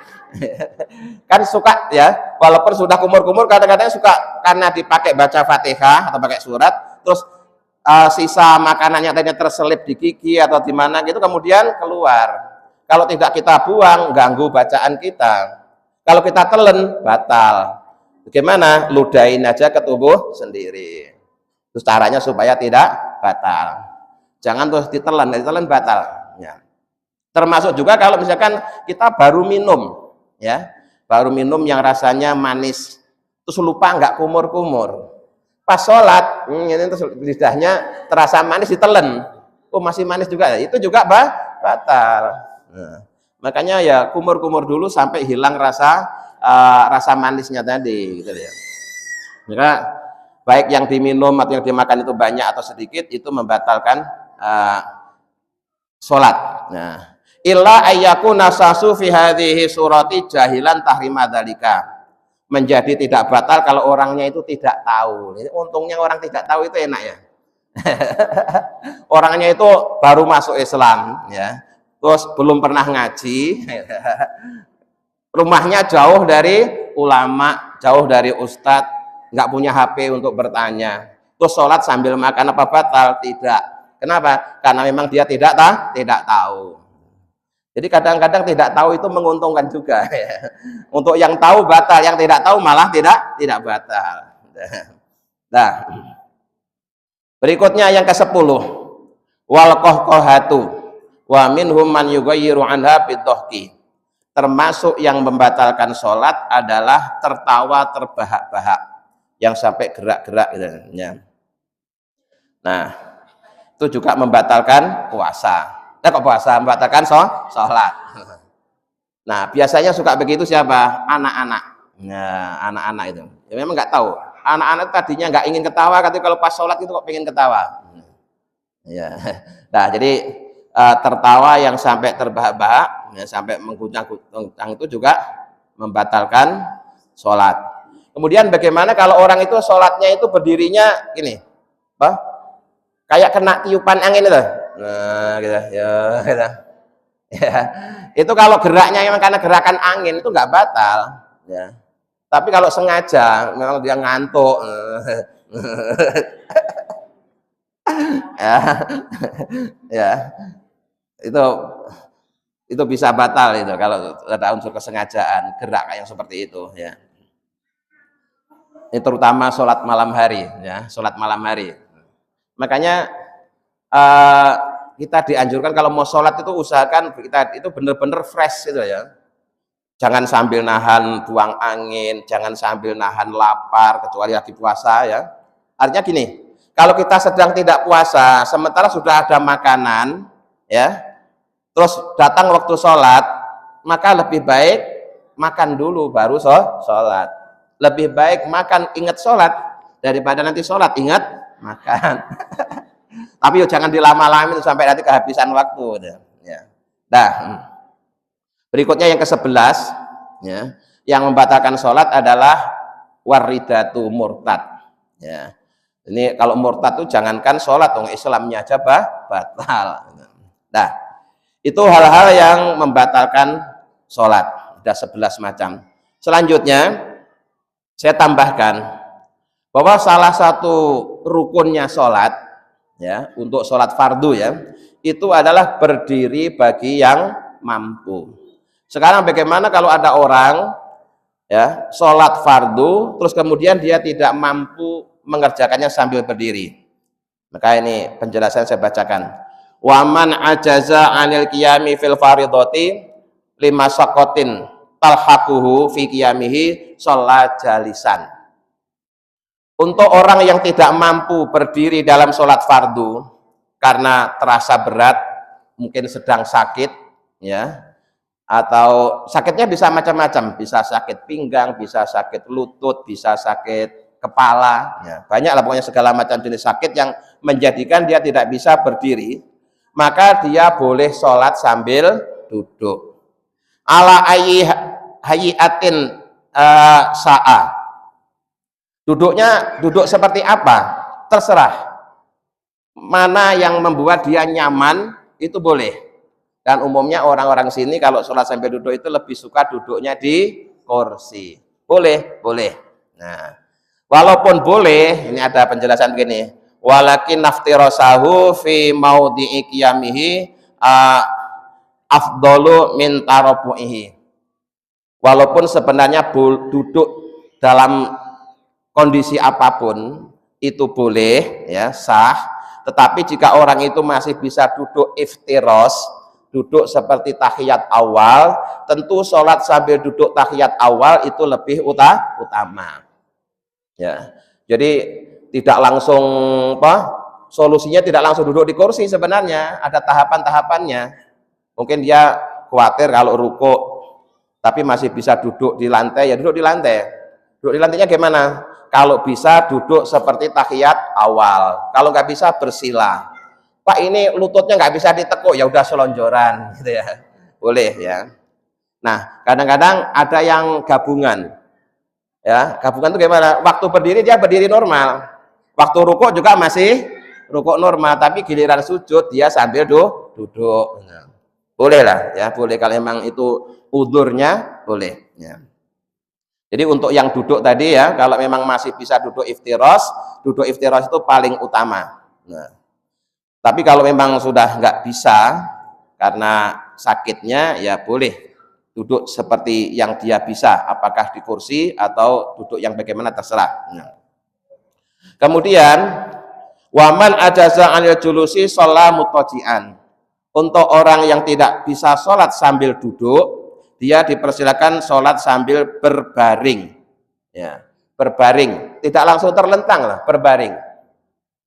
Kan suka ya, walaupun sudah kumur-kumur kadang-kadang suka karena dipakai baca Fatihah atau pakai surat, terus sisa makanannya tadinya terselip di gigi atau di mana gitu kemudian keluar. Kalau tidak kita buang, ganggu bacaan kita. Kalau kita telan, batal. Bagaimana? Ludain aja ke tubuh sendiri. Terus caranya supaya tidak batal. Jangan terus ditelan batal. Ya. Termasuk juga kalau misalkan kita baru minum, ya, baru minum yang rasanya manis, terus lupa nggak kumur-kumur. Pas sholat, ini terus lidahnya terasa manis ditelen, oh masih manis juga, itu juga batal. Nah, makanya ya kumur-kumur dulu sampai hilang rasa manisnya tadi, gitu ya. Maka baik yang diminum atau yang dimakan itu banyak atau sedikit itu membatalkan sholat. Nah, illa ayyaku nasasu fi hadhihi surati jahilan tahrima dzalika. Menjadi tidak batal kalau orangnya itu tidak tahu. Untungnya orang tidak tahu itu enak ya. Orangnya itu baru masuk Islam, ya. Terus belum pernah ngaji. Rumahnya jauh dari ulama, jauh dari ustadz, nggak punya HP untuk bertanya. Terus sholat sambil makan apa batal? Tidak. Kenapa? Karena memang dia tidak tahu. Jadi kadang-kadang tidak tahu itu menguntungkan juga. Ya. Untuk yang tahu batal, yang tidak tahu malah tidak batal. Nah, berikutnya yang ke-10. Wal qahqahatu wa minhum man yughayyiru anha bidhahki. Termasuk yang membatalkan sholat adalah tertawa terbahak-bahak yang sampai gerak-gerak gitu, ya. Nah, itu juga membatalkan puasa. Kok puasa membatalkan sholat. Nah, biasanya suka begitu siapa? Anak-anak. Nah, anak-anak itu. Ya, memang nggak tahu. Anak-anak tadinya nggak ingin ketawa, tapi kalau pas sholat itu kok pengen ketawa. Ya. Nah, jadi tertawa yang sampai terbahak-bahak, ya, sampai mengguncang-guncang itu juga membatalkan sholat. Kemudian bagaimana kalau orang itu sholatnya itu berdirinya gini, apa? Kayak kena tiupan angin itu. Nah, gitu, ya, gitu. Ya. Itu kalau geraknya memang karena gerakan angin itu nggak batal. Ya. Tapi kalau sengaja, kalau dia ngantuk, ya, ya, itu itu bisa batal itu kalau ada unsur kesengajaan gerak yang seperti itu, ya. Ini terutama sholat malam hari, ya, sholat malam hari. Makanya uh, kita dianjurkan kalau mau sholat itu usahakan kita itu benar-benar fresh itu, ya. Jangan sambil nahan buang angin, jangan sambil nahan lapar kecuali lagi puasa, ya. Artinya gini, kalau kita sedang tidak puasa sementara sudah ada makanan, ya, terus datang waktu sholat, maka lebih baik makan dulu baru sholat. Lebih baik makan ingat sholat daripada nanti sholat ingat makan. Tapi jangan dilama-lama sampai nanti kehabisan waktu, ya. Nah, berikutnya yang ke-11, ya, yang membatalkan sholat adalah waridatu murtad, ya. Ini kalau murtad itu jangankan sholat, Islamnya aja batal. Nah, itu hal-hal yang membatalkan sholat. Ada 11 macam. Selanjutnya saya tambahkan bahwa salah satu rukunnya sholat, ya, untuk sholat fardu, ya, itu adalah berdiri bagi yang mampu. Sekarang bagaimana kalau ada orang, ya, sholat fardu terus kemudian dia tidak mampu mengerjakannya sambil berdiri? Maka ini penjelasan saya bacakan. Waman ajaza anil qiyami fil faridoti lima sakotin talhaquhu fi qiyamihi sholat jalisan. Untuk orang yang tidak mampu berdiri dalam sholat fardu karena terasa berat, mungkin sedang sakit, ya, atau sakitnya bisa macam-macam, bisa sakit pinggang, bisa sakit lutut, bisa sakit kepala, ya, banyaklah pokoknya segala macam jenis sakit yang menjadikan dia tidak bisa berdiri, maka dia boleh sholat sambil duduk. Ala hayyatin sa'a. Duduknya duduk seperti apa? Terserah. Mana yang membuat dia nyaman itu boleh. Dan umumnya orang-orang sini kalau sholat sambil duduk itu lebih suka duduknya di kursi. Boleh, boleh. Nah, walaupun boleh, ini ada penjelasan begini. Walakin naftirasahu fi maudhi'i qiyamihi afdalu min tarabu'ihi. Walaupun sebenarnya duduk dalam kondisi apapun itu boleh, ya, sah, tetapi jika orang itu masih bisa duduk iftiros, duduk seperti tahiyat awal, tentu sholat sambil duduk tahiyat awal itu lebih utama, ya. Jadi tidak langsung solusinya tidak langsung duduk di kursi, sebenarnya ada tahapan-tahapannya. Mungkin dia khawatir kalau ruku tapi masih bisa duduk di lantai, ya duduk di lantai. Duduk di lantainya gimana? Kalau bisa duduk seperti tahiyat awal, kalau nggak bisa bersila. Pak, ini lututnya nggak bisa ditekuk, ya udah selonjoran, gitu, ya, boleh, ya. Nah, kadang-kadang ada yang gabungan, ya. Gabungan itu gimana? Waktu berdiri dia berdiri normal, waktu rukuk juga masih rukuk normal, tapi giliran sujud dia sambil duduk. Nah, boleh lah, ya, boleh kalau memang itu udurnya, boleh, ya. Jadi untuk yang duduk tadi, ya, kalau memang masih bisa duduk iftiros itu paling utama. Nah, tapi kalau memang sudah nggak bisa karena sakitnya, ya boleh duduk seperti yang dia bisa, apakah di kursi atau duduk yang bagaimana terserah. Nah. Kemudian waman ajaza anil julusi sholat mutajian. Untuk orang yang tidak bisa sholat sambil duduk, dia dipersilakan sholat sambil berbaring, ya, berbaring, tidak langsung terlentang lah, berbaring.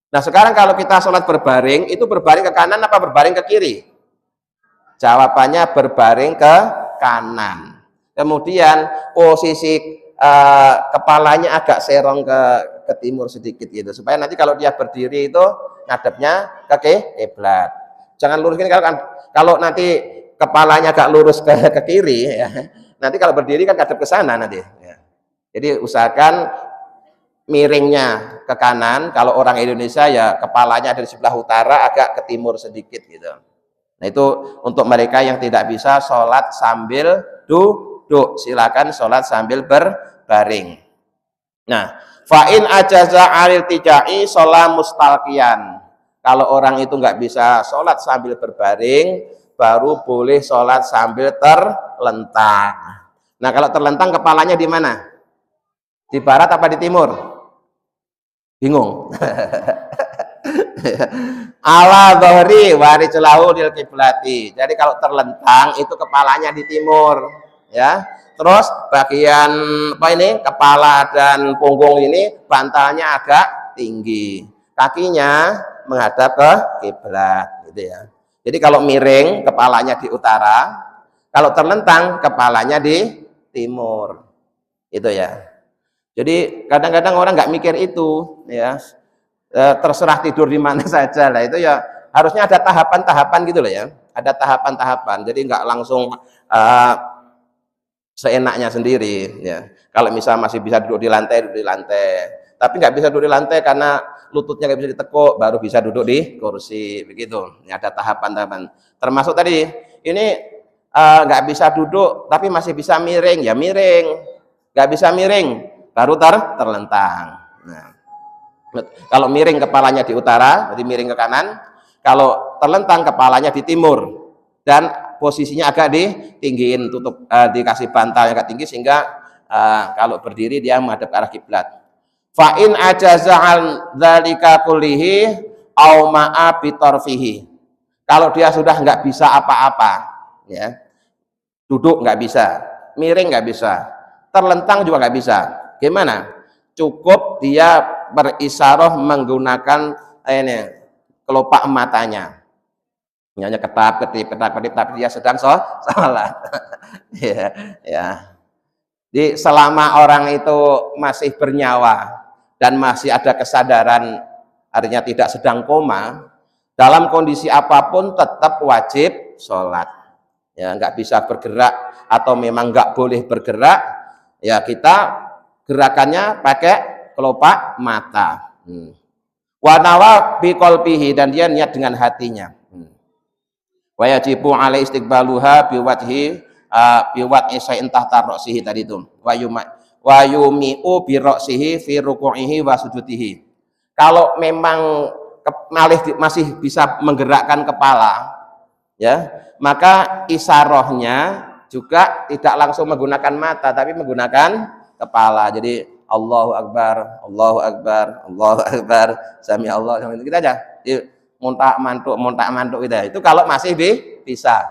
Nah, sekarang kalau kita sholat berbaring, itu berbaring ke kanan apa berbaring ke kiri? Jawabannya berbaring ke kanan. Kemudian posisi kepalanya agak serong ke timur sedikit gitu, supaya nanti kalau dia berdiri itu ngadepnya ke kiblat. Jangan lurus gini, kalau nanti kepalanya agak lurus ke kiri ya. Nanti kalau berdiri kan ngadep ke sana nanti ya. Jadi usahakan miringnya ke kanan. Kalau orang Indonesia ya kepalanya dari sebelah utara agak ke timur sedikit gitu. Nah itu untuk mereka yang tidak bisa sholat sambil duduk, silakan sholat sambil berbaring. Nah, fa'in ajaza alil tijai sholat mustalqiyan. Kalau orang itu nggak bisa sholat sambil berbaring, baru boleh sholat sambil terlentang. Nah kalau terlentang kepalanya di mana? Di barat apa di timur? Bingung. Ala dhahri warijalahu lil kiblati. Jadi kalau terlentang itu kepalanya di timur, ya. Terus bagian apa ini? Kepala dan punggung ini bantalnya agak tinggi. Kakinya menghadap ke kiblat gitu ya. Jadi kalau miring kepalanya di utara, kalau terlentang kepalanya di timur. Itu ya. Jadi kadang-kadang orang nggak mikir itu ya. Terserah tidur di mana saja lah, itu ya harusnya ada tahapan-tahapan gitu loh ya, ada tahapan-tahapan, jadi nggak langsung seenaknya sendiri ya. Kalau misal masih bisa duduk di lantai, tapi nggak bisa duduk di lantai karena lututnya nggak bisa ditekuk, baru bisa duduk di kursi begitu ya. Ada tahapan-tahapan, termasuk tadi ini nggak bisa duduk tapi masih bisa miring, ya miring. Nggak bisa miring baru terlentang. Nah, kalau miring kepalanya di utara, jadi miring ke kanan. Kalau terlentang kepalanya di timur dan posisinya agak ditinggiin, tutup dikasih bantal yang agak tinggi sehingga kalau berdiri dia menghadap ke arah kiblat. Fa in ajaza al dzalika kullihi au ma'a bitarfihi. Kalau dia sudah nggak bisa apa-apa, ya, duduk nggak bisa, miring nggak bisa, terlentang juga nggak bisa. Gimana? Cukup dia berisyarah menggunakan ini kelopak matanya. Hanya ketap-ketip, tapi dia sedang sholat. Ya, ya. Jadi selama orang itu masih bernyawa dan masih ada kesadaran, artinya tidak sedang koma, dalam kondisi apapun tetap wajib sholat. Ya, nggak bisa bergerak atau memang nggak boleh bergerak, ya kita gerakannya pakai kelopak mata. Wa nawa biqalbihi, dan dia niat dengan hatinya. Wa yajibu alai istiqbaluha biwajhi biwat isa'in tahta ra'sihi tadi itu. Wa yumi'u bi ra'sihi fi ruku'ihi wa sujudihi. Kalau memang masih bisa menggerakkan kepala, ya, maka isarohnya juga tidak langsung menggunakan mata tapi menggunakan kepala. Jadi Allahu Akbar, Allahu Akbar, Allahu Akbar, sami Allah, itu kita aja. Montak mantuk gitu. Itu kalau masih bisa,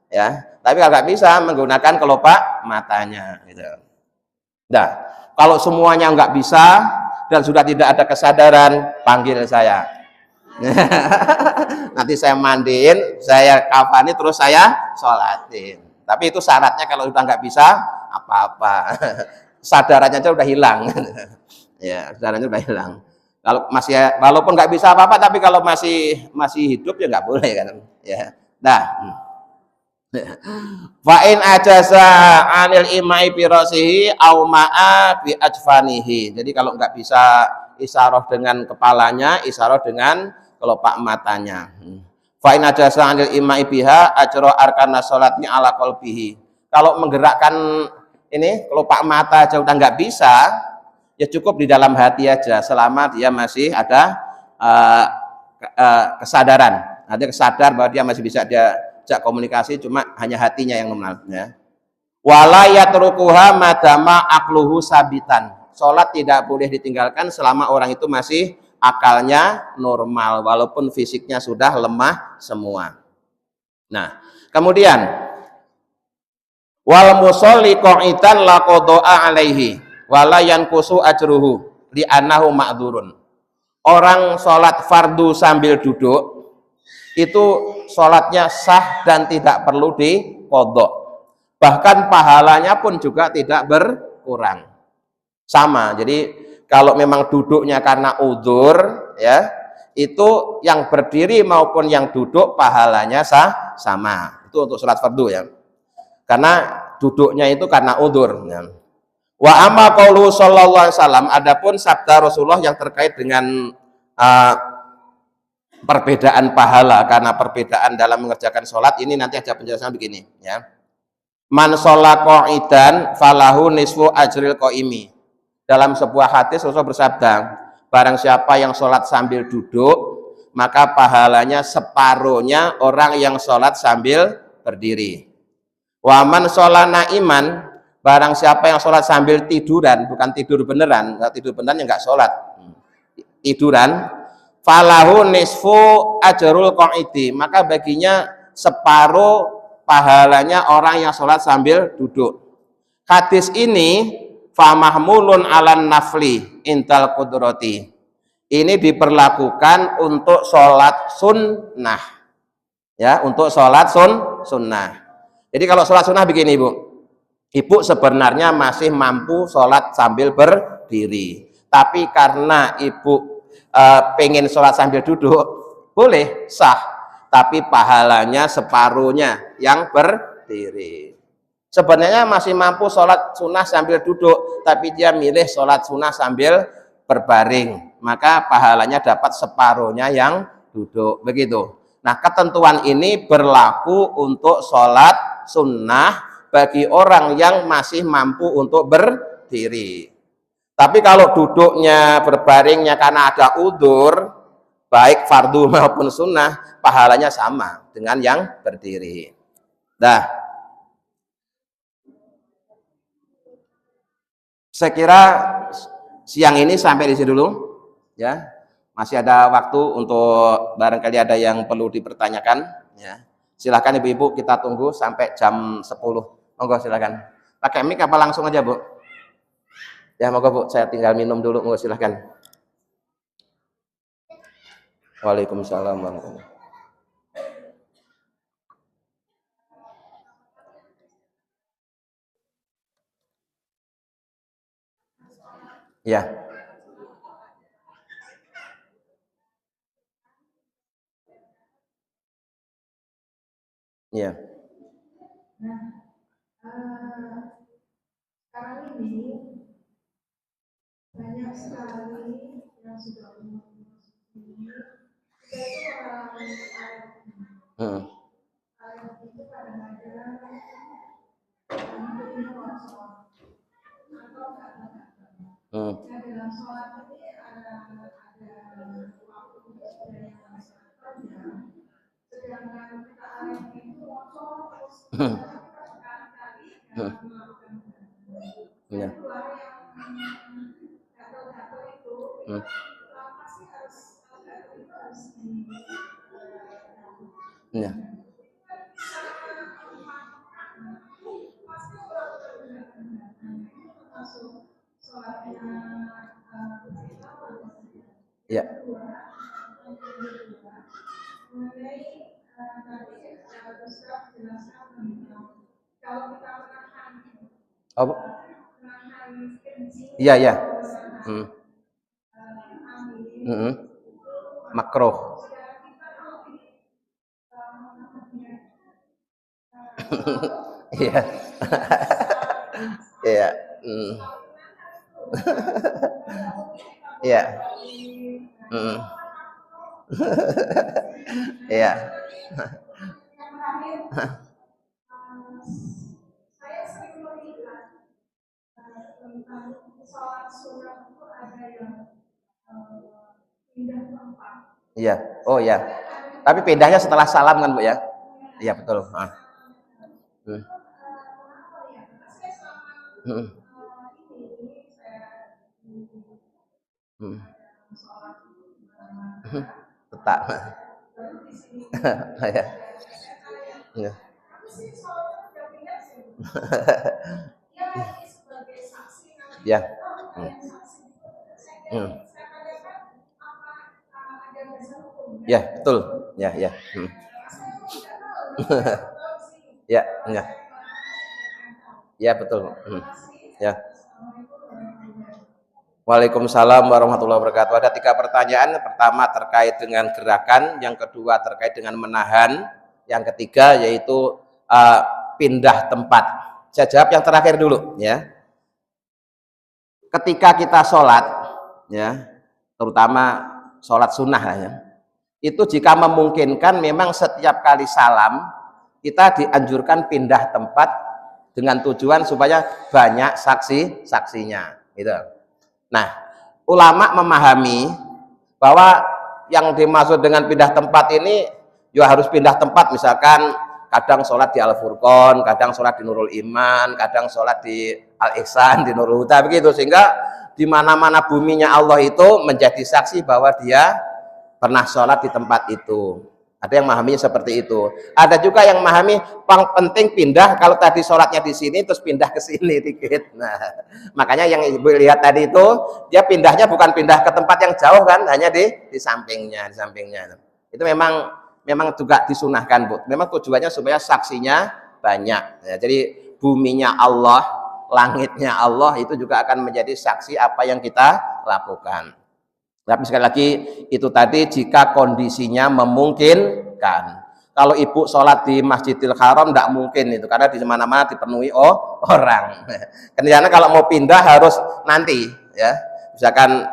ya. Tapi kalau nggak bisa menggunakan kelopak matanya, gitu. Nah, kalau semuanya nggak bisa dan sudah tidak ada kesadaran, panggil saya. Nanti saya mandiin, saya kafani, terus saya sholatin. Tapi itu syaratnya kalau sudah nggak bisa apa-apa. Sadarannya aja udah hilang. Ya, sadarannya udah hilang. Kalau masih, walaupun nggak bisa apa-apa, tapi kalau masih hidup ya nggak boleh kan. Ya. Nah, fa'in ajaza anil imai bi ra'sihi au ma'a bi ajfanihi. Jadi kalau nggak bisa isyarah dengan kepalanya, isyarah dengan kelopak matanya. Fa'in ajaza anil imai biha ajra arkana sholatnya ala qalbihi. Kalau menggerakkan ini kelopak mata aja udah nggak bisa, ya cukup di dalam hati aja selama dia masih ada kesadaran. Ada kesadar bahwa dia masih bisa diajak komunikasi, cuma hanya hatinya yang normal. Ya. Wala yatrukuha madama aqluhu sabitan. Sholat tidak boleh ditinggalkan selama orang itu masih akalnya normal, walaupun fisiknya sudah lemah semua. Nah, kemudian wal musolli qa'idan la qada'a alaihi wala yanqusu ajruhu li annahu ma'dzurun. Orang sholat fardu sambil duduk itu sholatnya sah dan tidak perlu diqadha. Bahkan pahalanya pun juga tidak berkurang. Sama. Jadi kalau memang duduknya karena udzur, ya, itu yang berdiri maupun yang duduk pahalanya sama. Itu untuk sholat fardu ya. Karena duduknya itu karena udzur. Ya. Wa amma qaulu sallallahu alaihi wasallam, adapun sabda Rasulullah yang terkait dengan perbedaan pahala karena perbedaan dalam mengerjakan sholat ini nanti ada penjelasan begini ya. Man sholat qa'idan falahu nisfu ajril qaimi. Dalam sebuah hadis Rasulullah bersabda, barang siapa yang sholat sambil duduk, maka pahalanya separuhnya orang yang sholat sambil berdiri. Wa man sholat naiman, barang siapa yang sholat sambil tiduran, bukan tidur beneran, nggak tidur beneran ya nggak sholat, tiduran, falahu nisfu ajrul qa'idi, maka baginya separuh pahalanya orang yang sholat sambil duduk. Hadis ini famahmulun alan nafli intal qudrati, ini diperlakukan untuk sholat sunnah ya, untuk sholat sunnah. Jadi kalau sholat sunnah begini ibu sebenarnya masih mampu sholat sambil berdiri, tapi karena ibu pengen sholat sambil duduk, boleh sah, tapi pahalanya separuhnya yang berdiri. Sebenarnya masih mampu sholat sunnah sambil duduk, tapi dia milih sholat sunnah sambil berbaring, maka pahalanya dapat separuhnya yang duduk, begitu. Nah, ketentuan ini berlaku untuk sholat sunnah bagi orang yang masih mampu untuk berdiri. Tapi kalau duduknya, berbaringnya karena ada udzur, baik fardu maupun sunnah, pahalanya sama dengan yang berdiri. Nah, saya kira siang ini sampai di sini dulu ya. Masih ada waktu untuk barangkali ada yang perlu dipertanyakan ya. Silakan ibu-ibu, kita tunggu sampai jam 10. Monggo silakan. Pakai mic apa langsung aja, Bu? Ya, monggo Bu, saya tinggal minum dulu, monggo silakan. Waalaikumsalam warahmatullahi wabarakatuh. Ya. Ya. Sekarang ini banyak sekali yang sudah umur ini itu mengalami air itu kadang-kadang hidupnya kosong atau nggak dalam sholat ini ada waktu sudah yang sangat panjang, sedangkan kita air itu kosong terus berkali-kali melakukan yang gatal-gatal itu pasti harus Ya. Ya. Apa? Iya, iya. Makruh. Iya. Iya. Iya. Iya. Saya sering melihat tentang sholat sunnah itu ada yang pindah tempat. Iya. Oh ya. Tapi pindahnya setelah salam kan, Bu ya? Iya, betul. Tetap. Ya. Ya. Ya. Ya, betul. Ya, ya. Ya, ya. Ya, betul. Ya. Waalaikumsalam warahmatullahi wabarakatuh. Ada 3 pertanyaan. Pertama terkait dengan gerakan, yang kedua terkait dengan menahan, yang ketiga yaitu pindah tempat. Saya jawab yang terakhir dulu ya. Ketika kita sholat ya, terutama sholat sunnah ya, itu jika memungkinkan memang setiap kali salam kita dianjurkan pindah tempat dengan tujuan supaya banyak saksinya gitu. Nah, ulama memahami bahwa yang dimaksud dengan pindah tempat ini ya harus pindah tempat, misalkan kadang sholat di Al-Furqon, kadang sholat di Nurul Iman, kadang sholat di Al-Ihsan, di Nurul Huda, begitu, sehingga di mana-mana buminya Allah itu menjadi saksi bahwa dia pernah sholat di tempat itu. Ada yang memahami seperti itu. Ada juga yang memahami paling penting pindah, kalau tadi sholatnya di sini terus pindah ke sini dikit. Nah, makanya yang ibu lihat tadi itu dia pindahnya bukan pindah ke tempat yang jauh kan, hanya di sampingnya, Itu memang juga disunahkan, Bu. Memang tujuannya supaya saksinya banyak. Ya, jadi buminya Allah, langitnya Allah itu juga akan menjadi saksi apa yang kita lakukan. Tapi sekali lagi itu tadi jika kondisinya memungkinkan. Kalau ibu sholat di Masjidil Haram tidak mungkin itu, karena di mana-mana dipenuhi orang. Karena kalau mau pindah harus nanti ya. Misalkan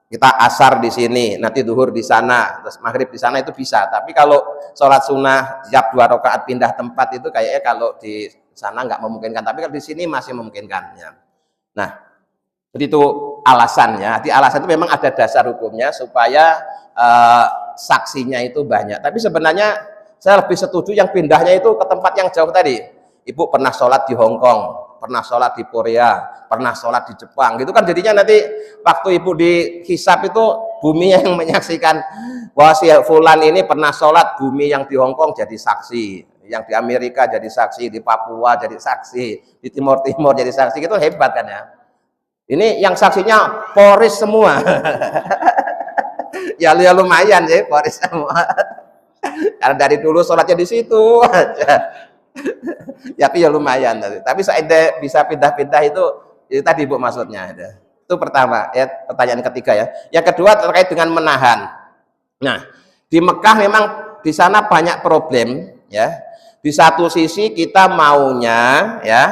kita asar di sini, nanti duhur di sana, terus maghrib di sana, itu bisa. Tapi kalau sholat sunnah tiap 2 rakaat pindah tempat itu kayaknya kalau di sana nggak memungkinkan. Tapi kalau di sini masih memungkinkan. Ya. Nah, jadi itu alasannya. Di alasan itu memang ada dasar hukumnya supaya saksinya itu banyak. Tapi sebenarnya saya lebih setuju yang pindahnya itu ke tempat yang jauh tadi. Ibu pernah sholat di Hong Kong, pernah sholat di Korea, pernah sholat di Jepang. Gitu kan jadinya nanti waktu ibu dihisab itu buminya yang menyaksikan. Wah, si fulan ini pernah sholat, bumi yang di Hong Kong jadi saksi, yang di Amerika jadi saksi, di Papua jadi saksi, di Timur Timur jadi saksi. Itu hebat kan ya. Ini yang saksinya Poris semua. ya lumayan ya, Poris semua. Karena dari dulu sholatnya di situ aja. Tapi ya lumayan. Tapi saya bisa pindah-pindah itu tadi Bu maksudnya. Itu pertama ya, pertanyaan ketiga ya. Yang kedua terkait dengan menahan. Nah, di Mekah memang di sana banyak problem ya. Di satu sisi kita maunya ya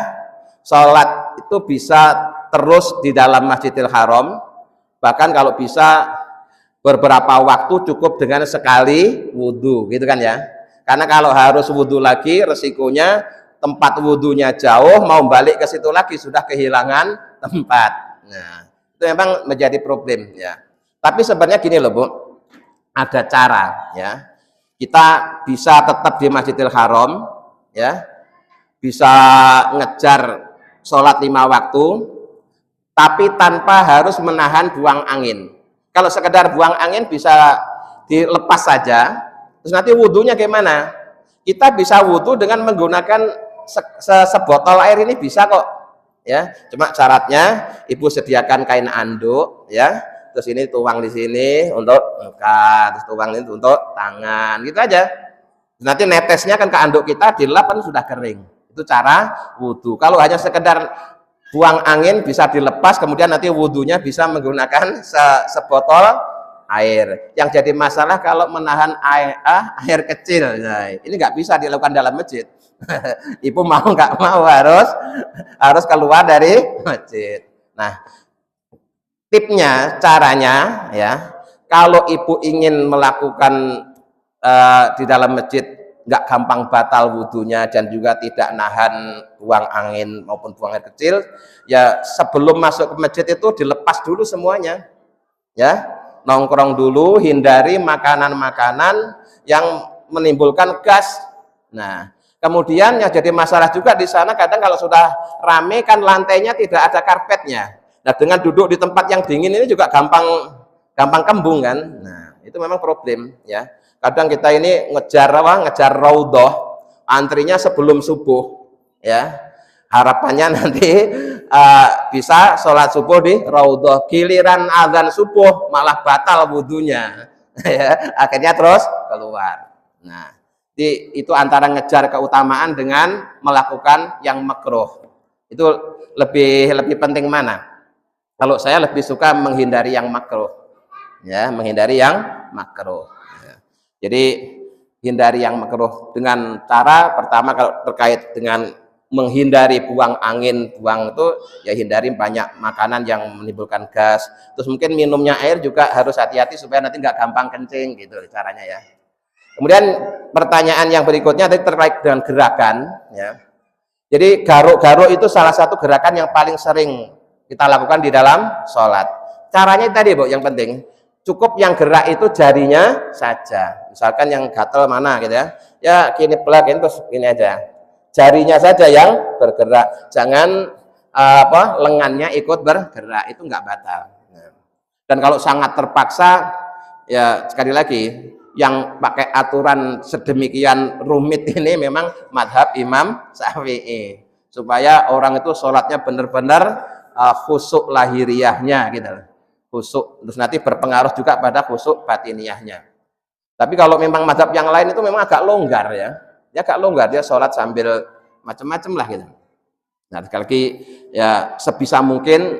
sholat itu bisa terus di dalam Masjidil Haram, bahkan kalau bisa beberapa waktu cukup dengan sekali wudhu gitu kan ya. Karena kalau harus wudhu lagi resikonya tempat wudhunya jauh, mau balik ke situ lagi sudah kehilangan tempat. Nah, itu memang menjadi problem ya. Tapi sebenarnya gini loh Bu, ada cara ya. Kita bisa tetap di Masjidil Haram ya, bisa ngejar sholat 5 waktu, tapi tanpa harus menahan buang angin. Kalau sekedar buang angin bisa dilepas saja, terus nanti wudhunya gimana? Kita bisa wudhu dengan menggunakan sebotol air ini bisa kok, ya. Cuma syaratnya ibu sediakan kain anduk, ya. Terus ini tuang di sini untuk muka, terus tuang ini untuk tangan, gitu aja. Terus nanti netesnya kan ke anduk kita dilap kan sudah kering. Itu cara wudhu. Kalau hanya sekedar buang angin bisa dilepas, kemudian nanti wudhunya bisa menggunakan sebotol air. Yang jadi masalah kalau menahan air kecil, nah, ini nggak bisa dilakukan dalam masjid. Ibu mau nggak mau harus keluar dari masjid. Nah, tipnya, caranya ya, kalau ibu ingin melakukan di dalam masjid nggak gampang batal wudhunya dan juga tidak nahan buang angin maupun buang air kecil, ya sebelum masuk ke masjid itu dilepas dulu semuanya ya, nongkrong dulu, hindari makanan-makanan yang menimbulkan gas. Nah, kemudian yang jadi masalah juga di sana kadang kalau sudah rame kan lantainya tidak ada karpetnya. Nah, dengan duduk di tempat yang dingin ini juga gampang kembung kan. Nah, itu memang problem ya. Kadang kita ini ngejar raudhah, antrinya sebelum subuh ya. Harapannya nanti bisa sholat subuh di raudhah, giliran azan subuh malah batal wudhunya ya. Akhirnya terus keluar. Nah, itu antara ngejar keutamaan dengan melakukan yang makruh. Itu lebih penting mana? Kalau saya lebih suka menghindari yang makruh, ya, menghindari yang makruh. Ya. Jadi hindari yang makruh dengan cara pertama kalau terkait dengan menghindari buang angin, buang itu ya hindari banyak makanan yang menimbulkan gas. Terus mungkin minumnya air juga harus hati-hati supaya nanti nggak gampang kencing gitu caranya ya. Kemudian pertanyaan yang berikutnya terkait dengan gerakan ya. Jadi garuk-garuk itu salah satu gerakan yang paling sering kita lakukan di dalam sholat. Caranya tadi Bu, yang penting cukup yang gerak itu jarinya saja. Misalkan yang gatel mana gitu ya, ya gini pelak ini terus ini aja. Jarinya saja yang bergerak, jangan lengannya ikut bergerak, itu nggak batal. Dan kalau sangat terpaksa, ya sekali lagi yang pakai aturan sedemikian rumit ini memang madhab Imam Syafi'i, supaya orang itu sholatnya benar-benar khusyuk lahiriahnya gitu, khusyuk, terus nanti berpengaruh juga pada khusyuk batiniahnya. Tapi kalau memang madhab yang lain itu memang agak longgar ya agak longgar, dia sholat sambil macam-macam lah gitu. Nah sekali lagi ya sebisa mungkin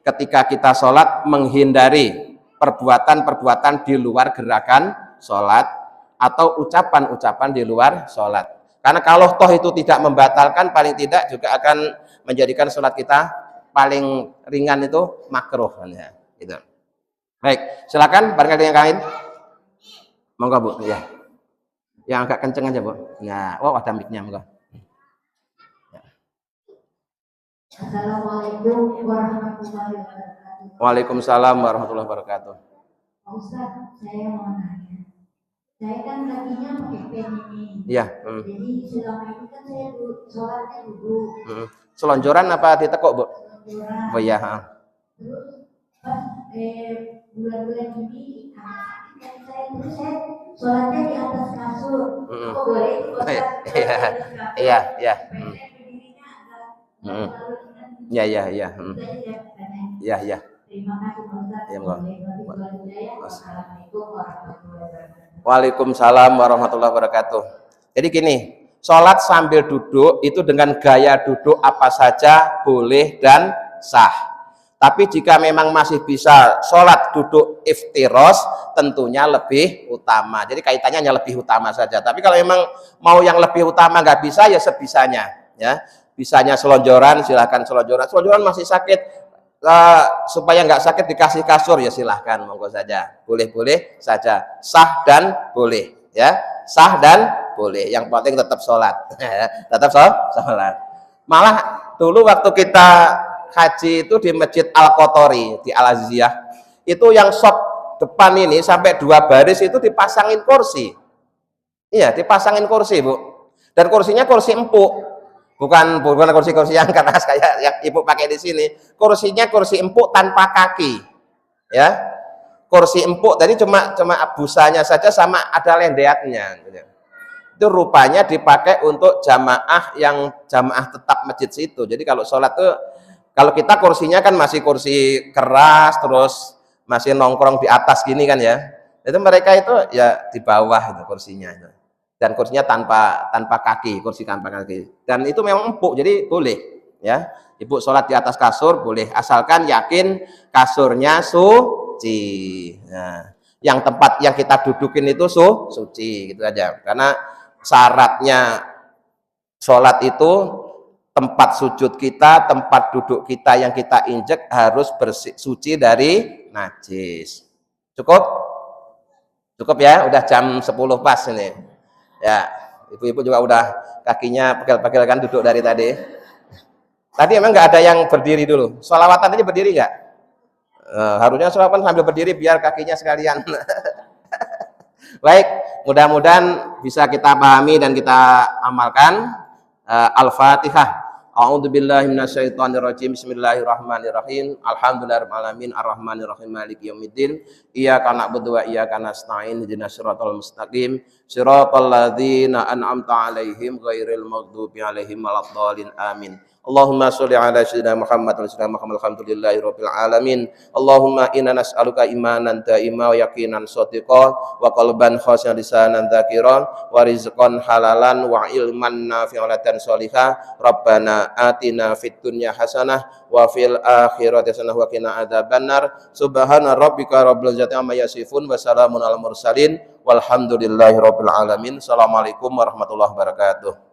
ketika kita sholat menghindari perbuatan-perbuatan di luar gerakan sholat atau ucapan-ucapan di luar sholat, karena kalau toh itu tidak membatalkan, paling tidak juga akan menjadikan sholat kita paling ringan itu makruh ya, gitu. Baik, silakan barangkali yang lain, monggo Bu ya, yang agak kenceng aja Bu. Nah, oh ada mic-nya, monggo. Assalamualaikum warahmatullahi wabarakatuh. Waalaikumsalam warahmatullahi wabarakatuh. Pak Ustaz, saya mau nanya. Saya kan kakinya pakai pen ini. Iya. Jadi selama ini kan saya sholatnya duduk. Selonjoran apa ditekuk Bu? Selonjoran. Oh iya. Terus pas bulan-bulan ini agak sakit kaki saya, terus saya sholatnya di atas kasur. Oh boleh itu Ustaz? Iya. Iya. Berdirinya agak Iya. Iya. Terima kasih Pak Ustaz. Ya, Assalamualaikum warahmatullahi wabarakatuh. Waalaikumsalam warahmatullahi wabarakatuh. Jadi gini, sholat sambil duduk itu dengan gaya duduk apa saja boleh dan sah. Tapi jika memang masih bisa sholat duduk iftiros, tentunya lebih utama. Jadi kaitannya hanya lebih utama saja. Tapi kalau memang mau yang lebih utama nggak bisa, ya sebisanya. Ya, bisanya selonjoran, silahkan selonjoran. Selonjoran masih sakit, supaya nggak sakit dikasih kasur, ya silahkan, monggo saja, boleh-boleh saja, sah dan boleh, ya, sah dan boleh. Yang penting tetap sholat, tetap sholat. Malah dulu waktu kita haji itu di Masjid Al-Qotori di Al-Aziziyah, itu yang shop depan ini sampai 2 baris itu dipasangin kursi. Iya, dipasangin kursi Bu, dan kursinya kursi empuk. Bukan kursi-kursi yang keras kayak yang Ibu pakai di sini. Kursinya kursi empuk tanpa kaki. Ya. Kursi empuk tadi cuma busanya saja sama ada lendeatnya gitu. Itu rupanya dipakai untuk jamaah yang jamaah tetap masjid situ. Jadi kalau sholat tuh, kalau kita kursinya kan masih kursi keras, terus masih nongkrong di atas gini kan ya. Itu mereka itu ya di bawah itu kursinya itu. Dan kursinya tanpa kaki, kursi tanpa kaki, dan itu memang empuk, jadi boleh ya. Ibu sholat di atas kasur boleh, asalkan yakin kasurnya suci. Nah, yang tempat yang kita dudukin itu suci gitu aja, karena syaratnya sholat itu tempat sujud kita, tempat duduk kita yang kita injek harus bersih, suci dari najis. Cukup ya, udah jam 10 pas ini. Ya, ibu-ibu juga udah kakinya pegel-pegel kan duduk dari tadi. Tadi emang nggak ada yang berdiri dulu. Sholawatan aja berdiri nggak? Harusnya sholawatan sambil berdiri biar kakinya sekalian. Baik, mudah-mudahan bisa kita pahami dan kita amalkan. Al-Fatihah. A'udzubillahi minasyaitonirrajim. Bismillahirrahmanirrahim. Alhamdulillahirabbil alamin arrahmanirrahim maliki yaumiddin. Iyyaka na'budu wa iyyaka nasta'in. Ihdinas siratal mustaqim. Siratal ladzina an'amta 'alaihim ghairil maghdubi 'alaihim waladdallin. Amin. Allahumma sholli ala sayyidina Muhammad wa sallam Muhammad alhamdulillahi rabbil alamin. Allahumma inna nas'aluka imanan daima wa yaqinan shadiqan wa qalban khashi'an lisanan dzakiran wa rizqan halalan wa ilman nafi'an dan sholihah. Rabbana Rabbana atina fid dunya hasanah wa fil akhirati hasanah wa qina adzabannar. Subhana rabbika rabbil izzati amma yasifun wa salamun alal mursalin walhamdulillahi rabbil alamin. Assalamualaikum warahmatullahi wabarakatuh.